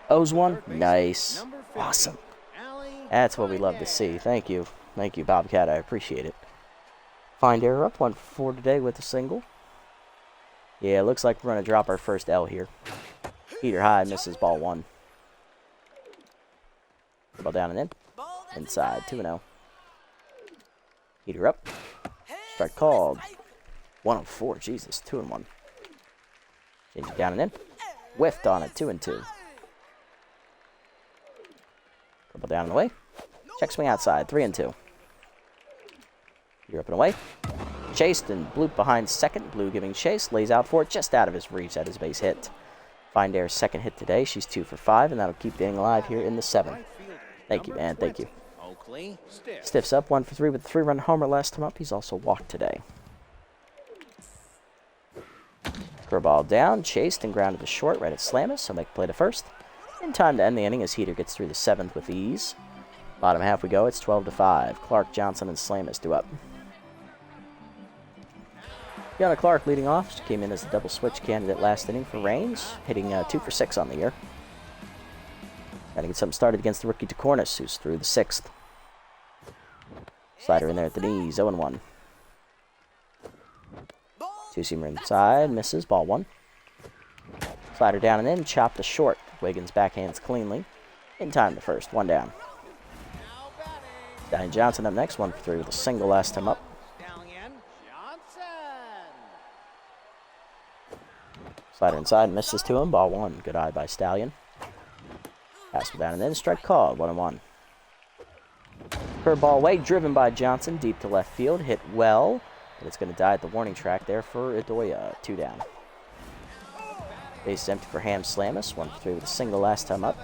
Owes 1, nice. Awesome. That's what we love to see. Thank you, Bobcat, I appreciate it. Find error up, 1 for 4 today with a single. Yeah, it looks like we're going to drop our first L here. Heater high, misses ball 1. Ball down and in. Inside, 2-0. Heater up. Strike called. 1-4, Jesus, 2-1. Change it down and in. Whiffed on it, 2-2. Ball down and away. Check swing outside, 3-2. Heater up and away. Chased and blooped behind second. Blue giving chase. Lays out for it. Just out of his reach at his base hit. Find Air's second hit today. She's 2 for 5, and that'll keep the inning alive here in the 7th. Thank you, man. Thank you. Stiffs up 1 for 3 with a 3-run homer last time up. He's also walked today. Curveball down. Chased and grounded to short right at Slamus. He'll make a play to first. In time to end the inning as Heater gets through the 7th with ease. Bottom half we go. It's 12-5. Clark, Johnson, and Slamus do up. Deanna Clark leading off. She came in as a double switch candidate last inning for Reigns, hitting 2 for 6 on the year. Got to get something started against the rookie DeCornis, who's through the 6th. Slider in there at the knees, 0-1. Two-seamer inside, misses, ball 1. Slider down and in, chopped to short. Wiggins backhands cleanly. In time the first, 1 down. Stallion Johnson up next, 1 for 3 with a single last time up. Slider inside, misses to him, ball 1. Good eye by Stallion. Fastball down and in, strike called, 1-1. Curveball away, driven by Johnson, deep to left field, hit well, but it's going to die at the warning track there for Adoya, 2 down. Base empty for Ham Slamus, 1 for 3 with a single last time up.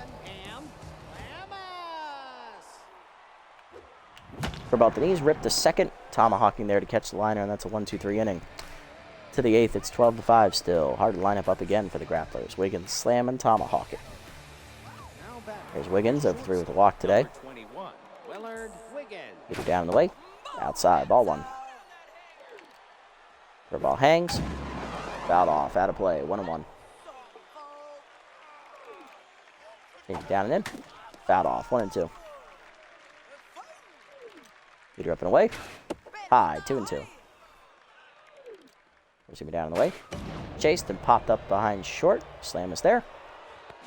Curveball to knees, ripped to second, tomahawking there to catch the liner, and that's a 1-2-3 inning. To the 8th, it's 12-5 still. Hard to line up again for the Grapplers. Wiggins slam and tomahawk it. There's Wiggins, over 3 with a walk today. Get it down the way. Outside, ball 1. Curveball hangs. Fouled off, out of play, 1-1. Change it down and in. Fouled off, 1-2. Heater up and away. High, 2-2. Receiver down and away. Chased and popped up behind short. Slam is there.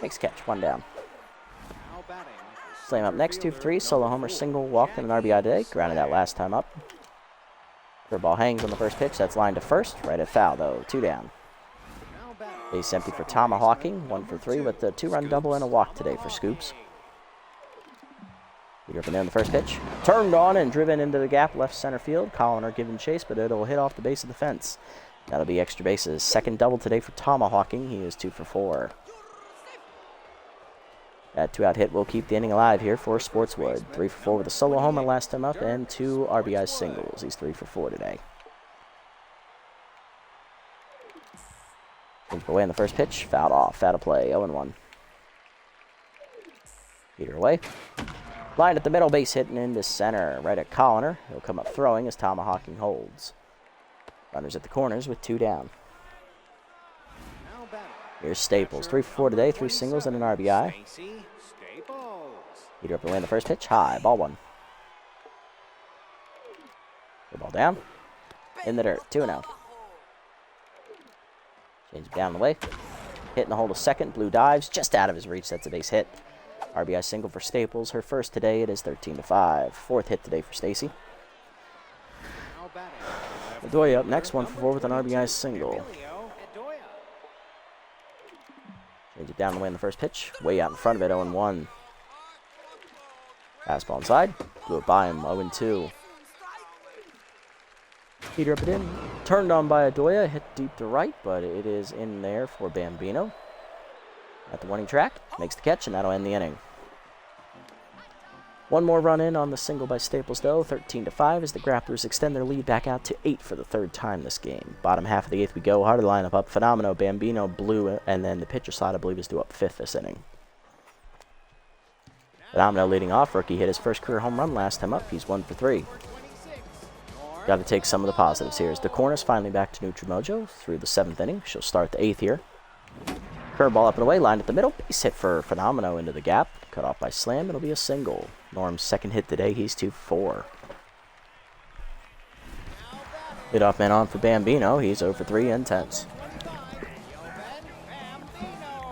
Makes catch, 1 down. Slam up next, 2 for 3. Solo homer, single, walked and an RBI today. Grounded out last time up. Curveball hangs on the first pitch. That's lined to first. Right at foul, though. 2 down. Base empty for tomahawking. 1 for 3 with the 2-run double and a walk today for Scoops. Heater up and down the first pitch. Turned on and driven into the gap left center field. Colliner giving chase, but it'll hit off the base of the fence. That'll be extra bases. Second double today for tomahawking. He is 2 for 4. That 2-out hit will keep the inning alive here for Sportswood. 3 for 4 with a solo homer last time up and 2 RBI singles. He's 3 for 4 today. Change away on the first pitch. Fouled off. Out of play. 0-1. Heater away. Line at the middle, base hitting into center. Right at Colliner. He'll come up throwing as tomahawking holds. Runners at the corners with 2 down. Here's Staples. 3 for 4 today, 3 singles and an RBI. Heater up and away in the first pitch. High. Ball 1. Good ball down. In the dirt. 2-0. Change it down the way. Hitting the hole to second. Blue dives. Just out of his reach. That's a base hit. RBI single for Staples. Her first today. It is 13-5. Fourth hit today for Stacy. Adoya up next. 1 for 4 with an RBI single. Change it down the way in the first pitch. Way out in front of it. 0-1. Fastball inside. Blew it by him. 0-2. Heater up and in. Turned on by Adoya. Hit deep to right, but it is in there for Bambino. At the warning track. Makes the catch, and that'll end the inning. One more run in on the single by Staples, though. 13-5 as the Grapplers extend their lead back out to 8 for the third time this game. Bottom half of the 8th we go. Harder lineup up. Phenomeno, Bambino, Blue, and then the pitcher slot, I believe, is due up 5th this inning. Phenomeno leading off. Rookie hit his first career home run last time up. He's 1 for 3. Got to take some of the positives here. As DeCornis finally back to neutral mojo through the 7th inning. She'll start the 8th here. Curveball up and away, lined at the middle. Base hit for Phenomeno into the gap. Cut off by Slam. It'll be a single. Norm's second hit today. He's 2 for 4. Leadoff man on for Bambino. He's 0 for 3 and tense.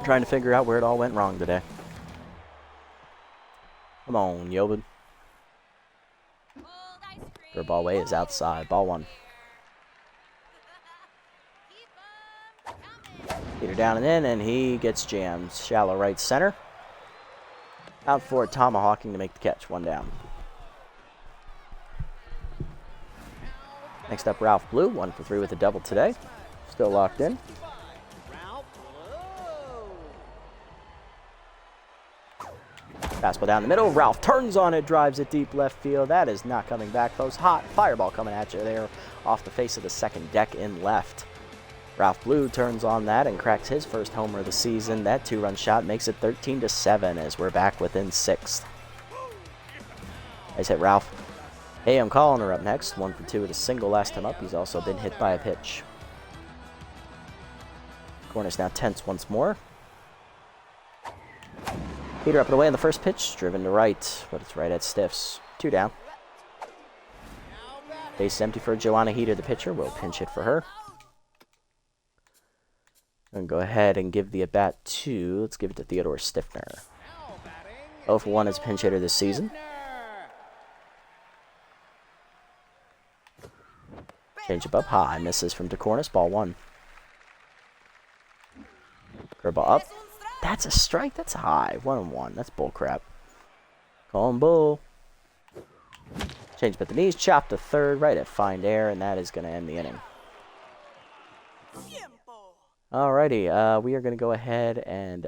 Trying to figure out where it all went wrong today. Come on, Yobin. Curveball way is outside. Ball 1. Heater down and in, and he gets jammed. Shallow right center. Out for tomahawking to make the catch. 1 down. Next up, Ralph Blue. 1 for 3 with a double today. Still locked in. Fastball down the middle. Ralph turns on it, drives it deep left field. That is not coming back, folks. Hot fireball coming at you there off the face of the second deck in left. Ralph Blue turns on that and cracks his first homer of the season. That 2-run shot makes it 13-7 as we're back within 6th. Nice hit, Ralph. Hey, I'm calling her up next. 1 for 2 with a single last time up. He's also been hit by a pitch. Corner's now tense once more. Heater up and away in the first pitch. Driven to right, but it's right at stiffs. 2 down. Base is empty for Joanna Heater, the pitcher. We'll pinch hit for her. And go ahead and give the at-bat to, let's give it to Theodore Stiffner. 0 for 1 as a pinch hitter this season. Change up high, misses from DeCornis, ball 1. Curveball up. That's a strike, that's high. 1-1, that's bull crap. Call him bull. Change up at the knees, chop to third, right at find air, and that is going to end the inning. Alrighty, we are going to go ahead and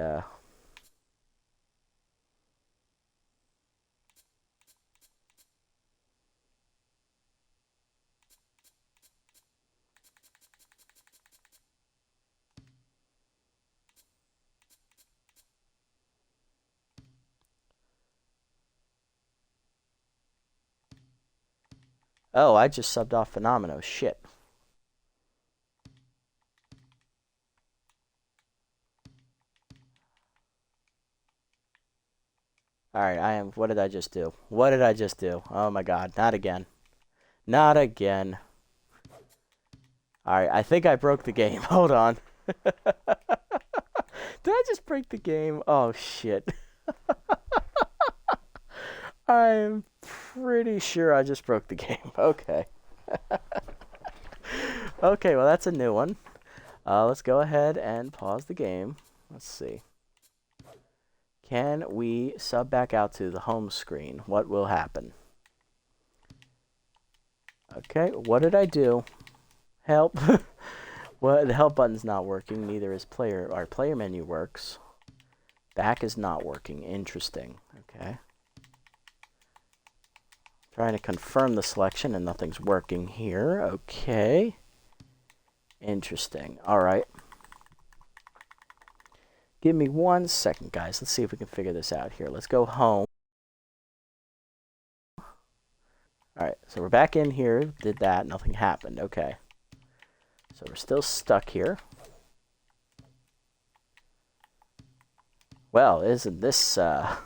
oh, I just subbed off Phenomeno. Shit. Alright, what did I just do? What did I just do? Oh my god, not again. Not again. Alright, I think I broke the game. Hold on. Did I just break the game? Oh shit. I'm pretty sure I just broke the game. Okay. Okay, well that's a new one. Let's go ahead and pause the game. Let's see. Can we sub back out to the home screen? What will happen? Okay, what did I do? Help. Well, the help button's not working. Neither is player. Our player menu works. Back is not working. Interesting. Okay. Trying to confirm the selection and nothing's working here. Okay. Interesting. All right. Give me 1 second, guys. Let's see if we can figure this out here. Let's go home. All right, so we're back in here. Did that. Nothing happened. Okay. So we're still stuck here. Well, isn't this a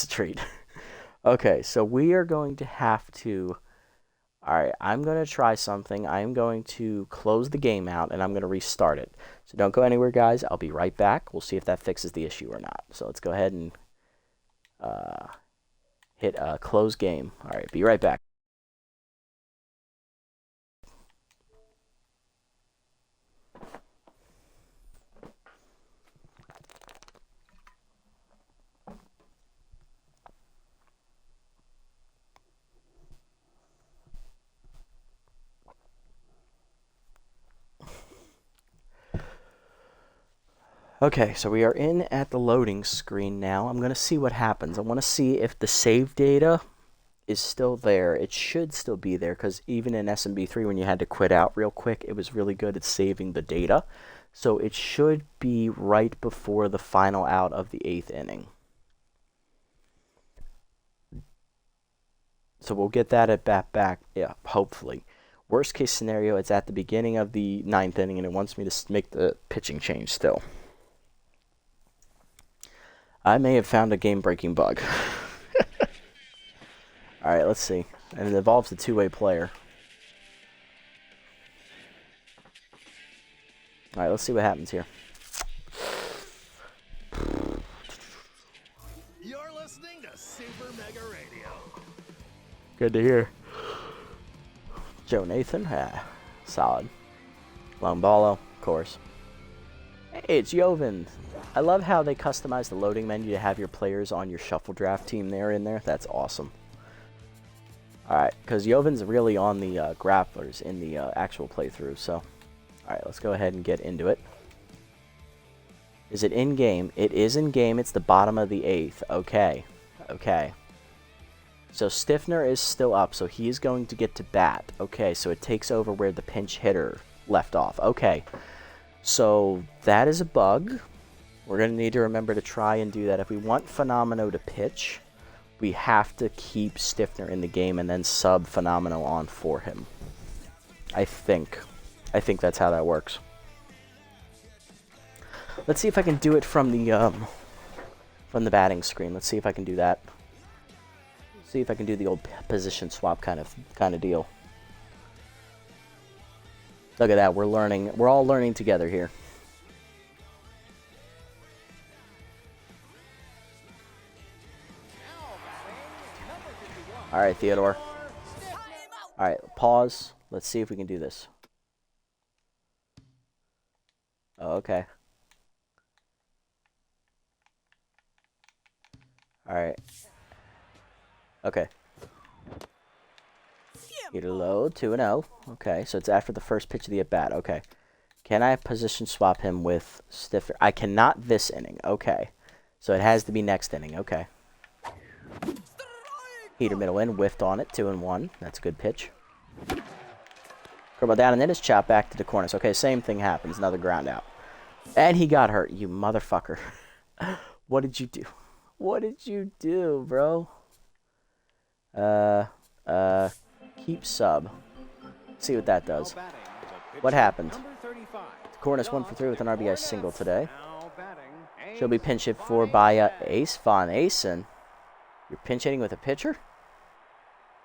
treat? Okay, so we are going to have to... Alright, I'm going to try something. I'm going to close the game out, and I'm going to restart it. So don't go anywhere, guys. I'll be right back. We'll see if that fixes the issue or not. So let's go ahead and hit close game. Alright, be right back. Okay, so we are in at the loading screen now. I'm going to see what happens. I want to see if the save data is still there. It should still be there, because even in SMB3, when you had to quit out real quick, it was really good at saving the data. So it should be right before the final out of the 8th inning. So we'll get that at bat back, yeah, hopefully. Worst case scenario, it's at the beginning of the 9th inning, and it wants me to make the pitching change still. I may have found a game-breaking bug. Alright, let's see. And it involves a two-way player. Alright, let's see what happens here. You're listening to Super Mega Radio. Good to hear. Joe Nathan, solid. Lombalo, of course. Hey, it's Joven. I love how they customize the loading menu to have your players on your shuffle draft team there in there. That's awesome. Alright, because Joven's really on the Grapplers in the actual playthrough, so... Alright, let's go ahead and get into it. Is it in-game? It is in-game. It's the bottom of the 8th. Okay. Okay. So Stiffner is still up, so he is going to get to bat. Okay, so it takes over where the pinch hitter left off. Okay. So that is a bug. We're going to need to remember to try and do that. If we want Phenomeno to pitch, we have to keep Stiffner in the game and then sub Phenomeno on for him. I think that's how that works. Let's see if I can do it from the batting screen. Let's see if I can do that. See if I can do the old position swap kind of deal. Look at that, we're learning. We're all learning together here. All right, Theodore. All right, pause. Let's see if we can do this. Oh, okay. All right. Okay. Get a low, 2-0. Okay, so it's after the first pitch of the at-bat. Okay. Can I position swap him with Stiffer? I cannot this inning. Okay. So it has to be next inning. Okay. Heater middle in, whiffed on it, 2-1. That's a good pitch. Curveball down, and then his chop back to the corners. Okay, same thing happens. Another ground out. And he got hurt, you motherfucker. What did you do? What did you do, bro? Keep sub. See what that does. What happened? Cornish 1 for 3 with an RBI single today. She'll be pinch hit for by Ace Von Asen. You're pinch hitting with a pitcher?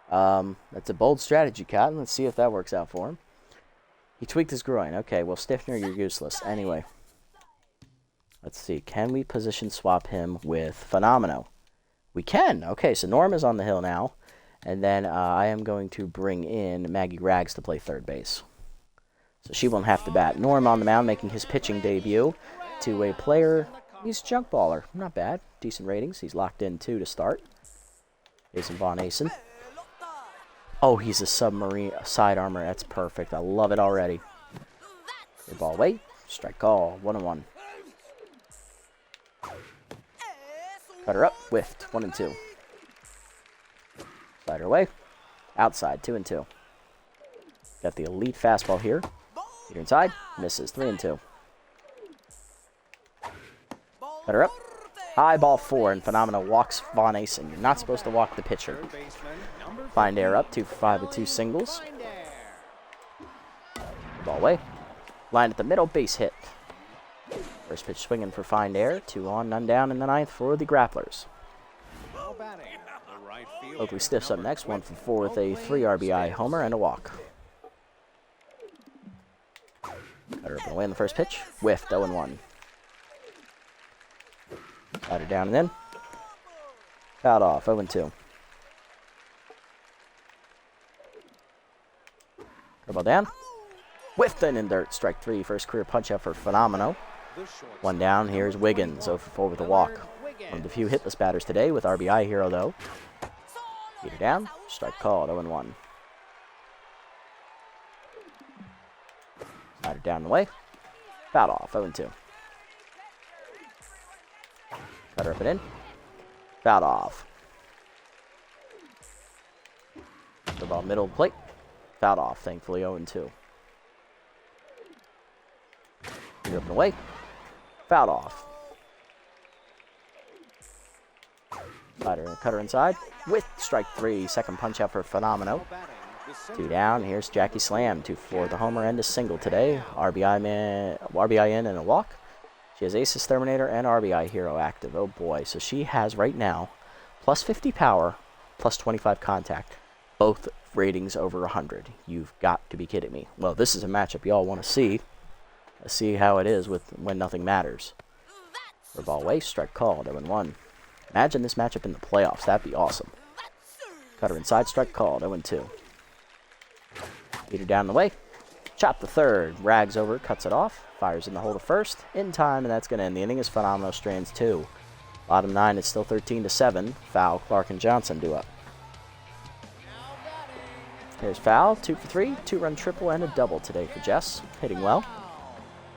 That's a bold strategy, Cotton. Let's see if that works out for him. He tweaked his groin. Okay, well, Stiffner, you're useless. Anyway. Let's see. Can we position swap him with Phenomeno? We can. Okay, so Norm is on the hill now. And then I am going to bring in Maggie Rags to play third base. So she won't have to bat. Norm on the mound making his pitching debut. Two-way player. He's a junk baller. Not bad. Decent ratings. He's locked in, too, to start. Jason Von Asen. Oh, he's a submarine side armor. That's perfect. I love it already. Good ball away. Strike call. 1-1. Cutter up. Whiffed. 1-2. Slider away. Outside. 2-2. Got the elite fastball here. Here inside. Misses. 3-2. Cutter up. High ball 4, and Phenomena walks Von Asen. You're not supposed to walk the pitcher. Find air up. 2 for 5 with 2 singles. Ball away. Line at the middle. Base hit. First pitch swinging for fine air. 2 on, none down in the ninth for the Grapplers. Now batting, the right fielder, Oakley Stiffs up number next, 1 for 20, 4 with a 3 RBI homer and a walk. Cutter up and away in the first pitch. Whiffed, 0-1. Batter down and in. Fouled off, 0-2. Curveball down. Whiffed and in dirt. Strike 3. First career punch out for Phenomeno. the shortstop. 1 down. Here's Wiggins, 0 for 4 with a walk. One of the few hitless batters today with RBI hero, though. Heater down. Strike called, 0-1. Slider down the way. Fouled off, 0-2. Cutter up and in. Fouled off. The ball middle of the plate. Fouled off, thankfully, 0-2. Heater up and away. Fouled off. Slider and cutter inside. With strike 3. Second punch out for Phenomeno. Now batting, the center 2 down. Here's Jackie Slam. 2 for the homer and a single today. RBI in and a walk. She has Aces Terminator and RBI Hero active. Oh boy. So she has right now plus 50 power, plus 25 contact. Both ratings over 100. You've got to be kidding me. Well, this is a matchup y'all want to see. Let's see how it is with when nothing matters. For ball away. Strike called. 0-1. Imagine this matchup in the playoffs. That'd be awesome. Cutter inside. Strike called. 0-2. Heater down the way. Chop the third. Rags over. Cuts it off. Fires in the hole to first. In time, and that's going to end the inning as Phenomenal strands 2. Bottom 9 is still 13-7. Foul. Clark and Johnson do up. Here's Foul. 2 for 3. 2-run triple and a double today for Jess. Hitting well.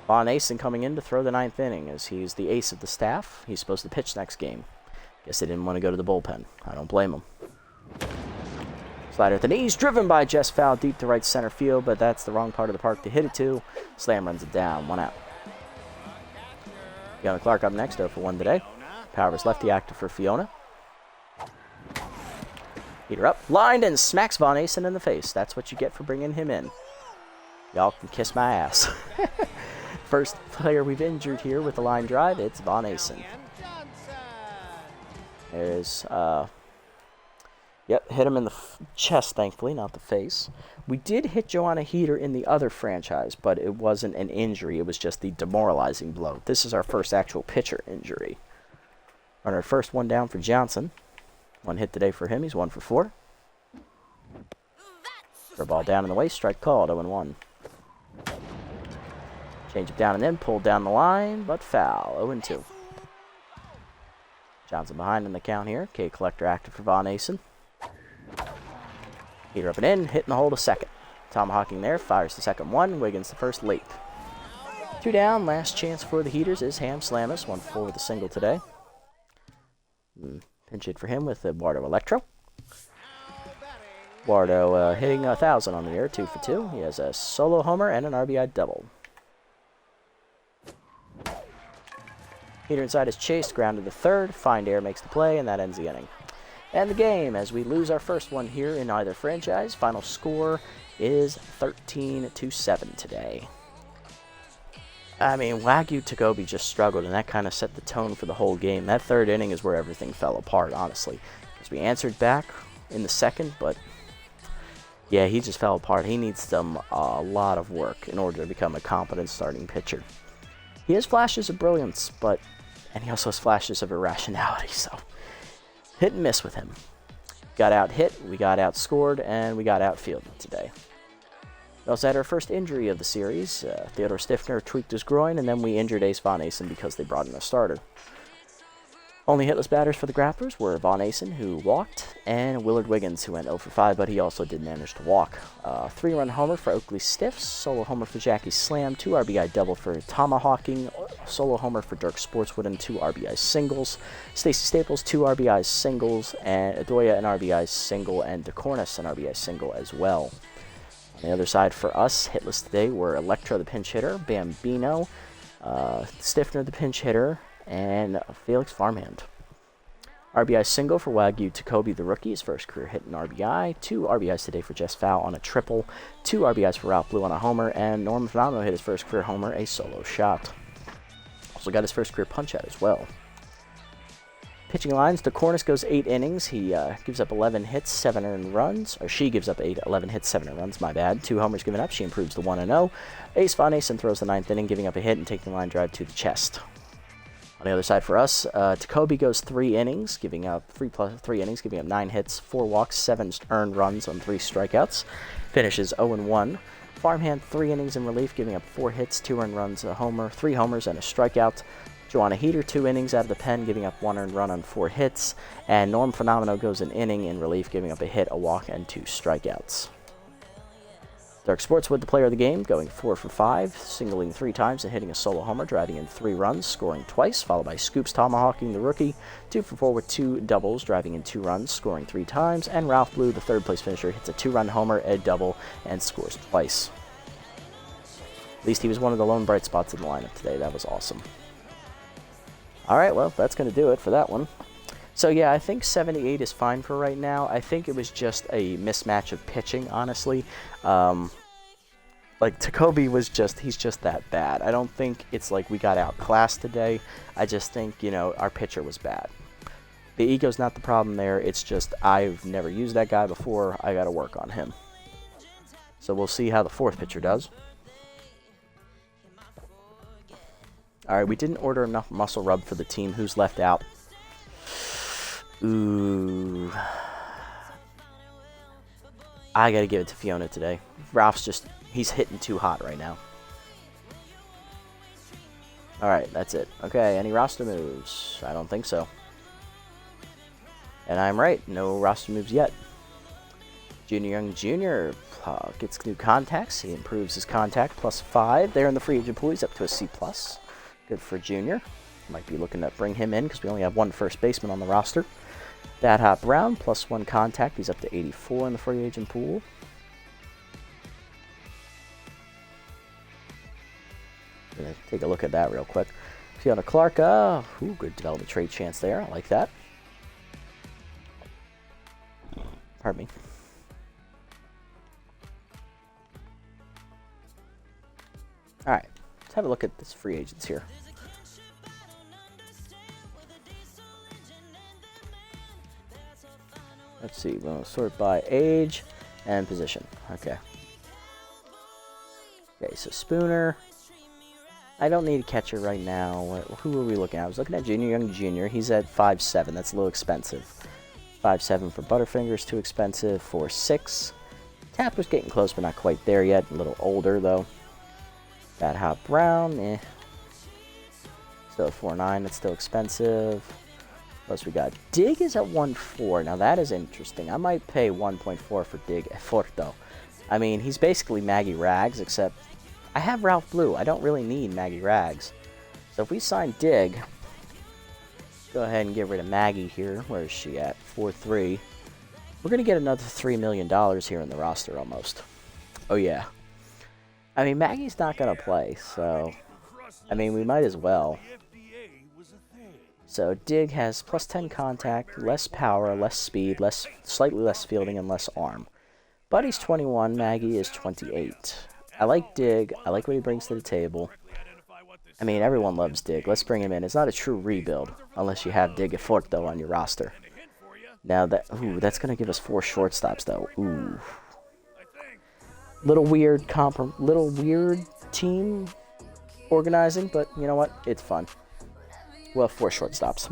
Von Asen coming in to throw the 9th inning as he's the ace of the staff. He's supposed to pitch next game. Guess they didn't want to go to the bullpen. I don't blame him. Slider at the knees, driven by Jess Foul deep to right center field, but that's the wrong part of the park to hit it to. Slam runs it down, 1 out. Fiona Clark up next, 0 for 1 today. Powers lefty active for Fiona. Heater up, lined and smacks Von Asen in the face. That's what you get for bringing him in. Y'all can kiss my ass. First player we've injured here with the line drive, it's Von Asen. There's, hit him in the chest, thankfully, not the face. We did hit Joanna Heater in the other franchise, but it wasn't an injury. It was just the demoralizing blow. This is our first actual pitcher injury. On our first 1 down for Johnson. 1 hit today for him. He's 1 for 4. For a ball down in the way. Strike called. 0-1. Change it down and in. Pulled down the line, but foul. 0-2. Johnson behind in the count here. K Collector active for Von Asen. Heater up and in, hitting the hole to second. Tomahawking there, fires the second 1. Wiggins the first late. 2 down, last chance for the Heaters is Ham Slamus. 1 for 4 with a single today. Pinch hit for him with Eduardo Electro. Eduardo hitting 1,000 on the year, 2 for 2. He has a solo homer and an RBI double. Heater inside is chased, grounded to third. Find air makes the play, and that ends the inning. And the game, as we lose our first one here in either franchise, final score is 13-7 today. I mean, Wagyu Takobe just struggled, and that kind of set the tone for the whole game. That third inning is where everything fell apart, honestly. Because we answered back in the second, but yeah, he just fell apart. He needs a lot of work in order to become a competent starting pitcher. He has flashes of brilliance, and he also has flashes of irrationality, so hit and miss with him. Got out hit, we got outscored, and we got outfielded today. We also had our first injury of the series. Theodore Stiffner tweaked his groin, and then we injured Ace Von Asen because they brought in a starter. Only hitless batters for the Grapplers were Von Asen, who walked, and Willard Wiggins, who went 0 for 5, but he also did manage to walk. 3-run homer for Oakley Stiffs, solo homer for Jackie Slam, 2 RBI double for Tomahawking, solo homer for Dirk Sportswood, and 2 RBI singles. Stacy Staples, 2 RBI singles, and Adoya an RBI single, and DeCornis an RBI single as well. On the other side for us, hitless today were Electro the pinch hitter, Bambino, Stiffner the pinch hitter, and Felix Farmhand. RBI single for Wagyu Takobe, the rookie, his first career hit in RBI. 2 RBIs today for Jess Fowl on a triple. 2 RBIs for Ralph Blue on a homer. And Norman Phenomenal hit his first career homer, a solo shot. Also got his first career punch-out as well. Pitching lines, DeCornis goes 8 innings. He gives up 11 hits, 7 earned runs. Or she gives up 11 hits, 7 earned runs, my bad. 2 homers given up. She improves to 1-0. Ace Von Asen throws the 9th inning, giving up a hit and taking the line drive to the chest. On the other side for us, Takobe goes 3 innings, giving up 3 innings, giving up 9 hits, 4 walks, 7 earned runs on 3 strikeouts. Finishes 0-1. Farmhand 3 innings in relief, giving up 4 hits, 2 earned runs, a homer, 3 homers, and a strikeout. Joanna Heater 2 innings out of the pen, giving up 1 earned run on 4 hits. And Norm Phenomeno goes an inning in relief, giving up a hit, a walk, and 2 strikeouts. Dark Sportswood, the player of the game, going 4 for 5, singling 3 times and hitting a solo homer, driving in 3 runs, scoring twice, followed by Scoops tomahawking the rookie, 2 for 4 with 2 doubles, driving in 2 runs, scoring 3 times, and Ralph Blue, the third place finisher, hits a 2-run homer, a double, and scores twice. At least he was one of the lone bright spots in the lineup today. That was awesome. Alright, well, that's going to do it for that one. So yeah, I think 78 is fine for right now. I think it was just a mismatch of pitching, honestly. Like, Takobe was he's just that bad. I don't think it's like we got outclassed today. I just think, our pitcher was bad. The ego's not the problem there. It's just I've never used that guy before. I got to work on him. So we'll see how the 4th pitcher does. Alright, we didn't order enough muscle rub for the team. Who's left out? Ooh. I gotta give it to Fiona today. Ralph's he's hitting too hot right now. Alright, that's it. Okay, any roster moves? I don't think so. And I'm right, no roster moves yet. Junior Young Jr. Gets new contacts. He improves his contact, +5. There in the free agent pool, he's up to a C+. Good for Junior. Might be looking to bring him in because we only have 1 first baseman on the roster. Bad Hot Brown, +1 contact. He's up to 84 in the free agent pool. Gonna take a look at that real quick. Fiona Clark, good development trade chance there. I like that. Pardon me. Alright, let's have a look at this free agents here. Let's see, we're going to sort by age and position. Okay. Okay, so Spooner. I don't need a catcher right now. Who are we looking at? I was looking at Junior Young Jr. He's at 5'7". That's a little expensive. 5'7" for Butterfingers, too expensive. 4'6". Tapper's getting close, but not quite there yet. A little older, though. Bad Hot Brown, Still at 4'9". That's still expensive. Plus we got Dig is at 1.4. Now that is interesting. I might pay 1.4 for Dig Forto. I mean, he's basically Maggie Rags, except I have Ralph Blue. I don't really need Maggie Rags. So if we sign Dig, go ahead and get rid of Maggie here. Where is she at? 4.3. We're going to get another $3 million here in the roster almost. Oh yeah. I mean, Maggie's not going to play, so I mean, we might as well. So Dig has +10 contact, less power, less speed, slightly less fielding, and less arm. Buddy's 21, Maggie is 28. I like Dig. I like what he brings to the table. I mean, everyone loves Dig. Let's bring him in. It's not a true rebuild unless you have Dig Forto on your roster. Now that's going to give us 4 shortstops though. Ooh. Little weird team organizing, but you know what? It's fun. We'll have 4 shortstops.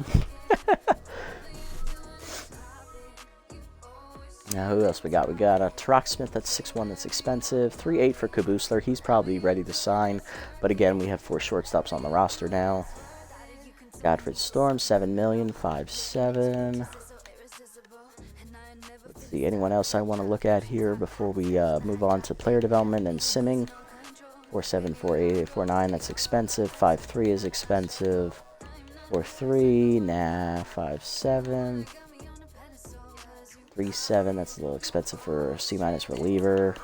Now, who else we got? We got a Tarak Smith that's 6'1", that's expensive. 3.8 for Caboosler. He's probably ready to sign. But again, we have 4 shortstops on the roster now. Godfrey Storm, $7 million, 5'7". Let's see, anyone else I want to look at here before we move on to player development and simming. 4'7", 4'8", 4'9", that's expensive. 5'3" is expensive. 4'3", nah. 5'7". 3.7, that's a little expensive for C- reliever.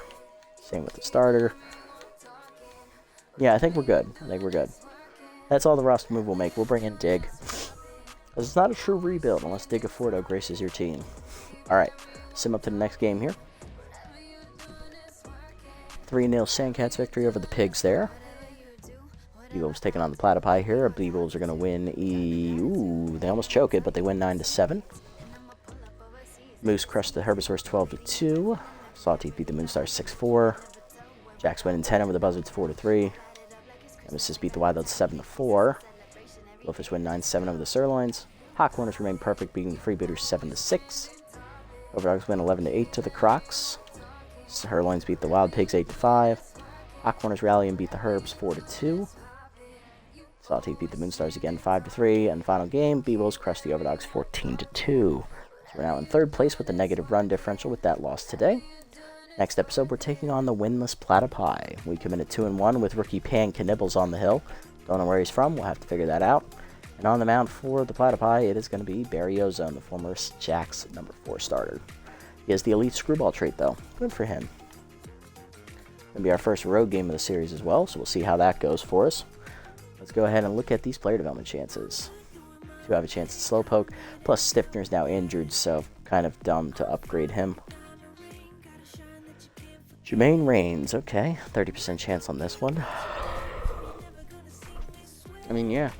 Same with the starter. Yeah, I think we're good. That's all the roster move we'll make. We'll bring in Dig. It's not a true rebuild unless Dig Forto graces your team. Alright, sim up to the next game here. 3-0 Sandcats victory over the Pigs there. B-Wolves taking on the Platypi here. B-Wolves are going to win. Ooh, they almost choke it, but they win 9-7. Moose crushed the Herbisaurs 12-2. Sawteeth beat the Moonstars 6-4. Jacks winning 10 over the Buzzards 4-3. Nemesis beat the Wildouts 7-4. Blowfish win 9-7 over the Sirloins. Hot Corners remain perfect, beating the Freebooters 7-6. Overdogs win 11-8 to the Crocs. Sirloins beat the Wild Pigs 8-5. Hot Corners rally and beat the Herbs 4-2. Sawteeth beat the Moonstars again 5-3. And final game, B-Wolves crushed the Overdogs 14-2. So we're now in third place with a negative run differential with that loss today. Next episode, we're taking on the winless Platypi. We come in at 2-1 with rookie Pan Knibbles on the hill. Don't know where he's from. We'll have to figure that out. And on the mound for the Platypi, it is going to be Barry Ozone, the former Jacks number 4 starter. He has the elite screwball trait, though. Good for him. Going to be our first road game of the series as well, so we'll see how that goes for us. Let's go ahead and look at these player development chances. To have a chance at Slowpoke, plus Stiffner's now injured, so kind of dumb to upgrade him. Jermaine Reigns, okay, 30% chance on this one. I mean, yeah.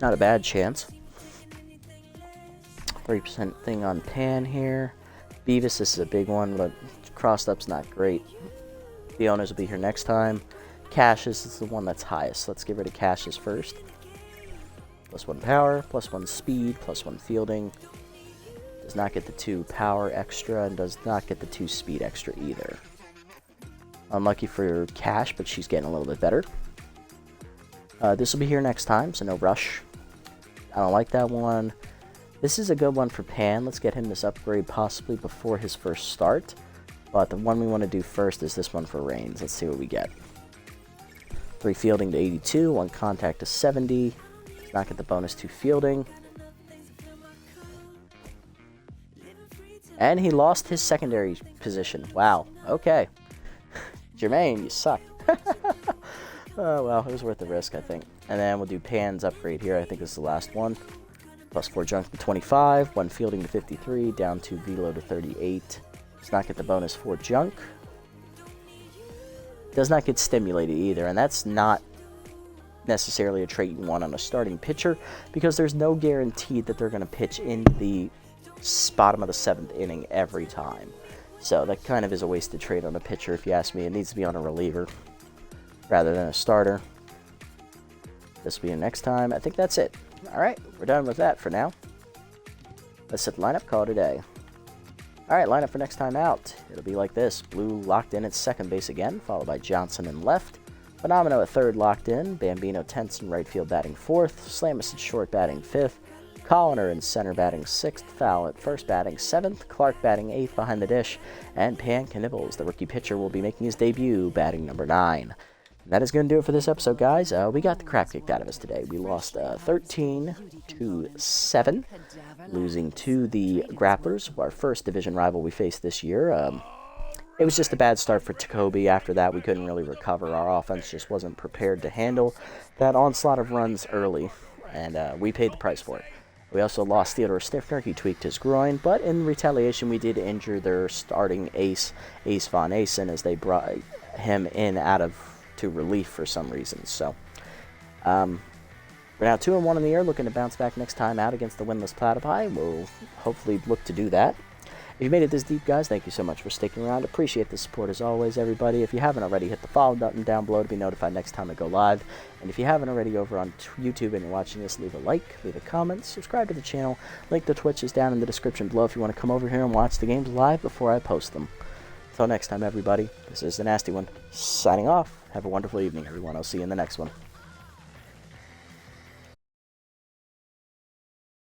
Not a bad chance. 30% thing on Pan here. Beavis, this is a big one, but crossed up's not great. The owners will be here next time. Cassius is the one that's highest. Let's get rid of Cassius first. +1 power, +1 speed, +1 fielding. Does not get the 2 power extra and does not get the 2 speed extra either. Unlucky for Cash, but she's getting a little bit better. This will be here next time, so no rush. I don't like that one. This is a good one for Pan. Let's get him this upgrade possibly before his first start. But the one we want to do first is this one for Reigns. Let's see what we get. 3 fielding to 82, 1 contact to 70. Does not get the bonus 2 fielding. And he lost his secondary position. Wow. Okay. Jermaine, you suck. Oh, well, it was worth the risk, I think. And then we'll do Pan's upgrade here. I think this is the last one. +4 junk to 25, 1 fielding to 53, down 2 velo to 38. Does not get the bonus 4 junk. Does not get stimulated either, and that's not necessarily a trait you want on a starting pitcher because there's no guarantee that they're going to pitch in the bottom of the 7th inning every time. So that kind of is a wasted trait on a pitcher if you ask me. It needs to be on a reliever rather than a starter. This will be next time. I think that's it. Alright, we're done with that for now. Let's set the lineup, call it a day. Alright, lineup for next time out. It'll be like this. Blue locked in at second base again, followed by Johnson in left. Phenomenal at third locked in. Bambino Tense in right field batting fourth. Slamus at short batting fifth. Colliner in center batting sixth. Fowl at first batting seventh. Clark batting eighth behind the dish. And Pan Knibbles, the rookie pitcher, will be making his debut, batting number 9. And that is going to do it for this episode, guys. We got the crap kicked out of us today. We lost 13-7, losing to the Grapplers, our first division rival we faced this year. It was just a bad start for Takobe. After that, we couldn't really recover. Our offense just wasn't prepared to handle that onslaught of runs early, and we paid the price for it. We also lost Theodore Stiffner. He tweaked his groin, but in retaliation, we did injure their starting ace, Ace Von Asen, as they brought him in to relief for some reason. So we're now 2-1 in the year, looking to bounce back next time out against the winless Platypi. We'll hopefully look to do that. If you made it this deep, guys, thank you so much for sticking around. Appreciate the support as always, everybody. If you haven't already, hit the follow button down below to be notified next time I go live. And if you haven't already over on YouTube and you're watching this, leave a like, leave a comment, subscribe to the channel. Link to Twitch is down in the description below if you want to come over here and watch the games live before I post them. Until next time, everybody, this is the Nasty One, signing off. Have a wonderful evening, everyone. I'll see you in the next one.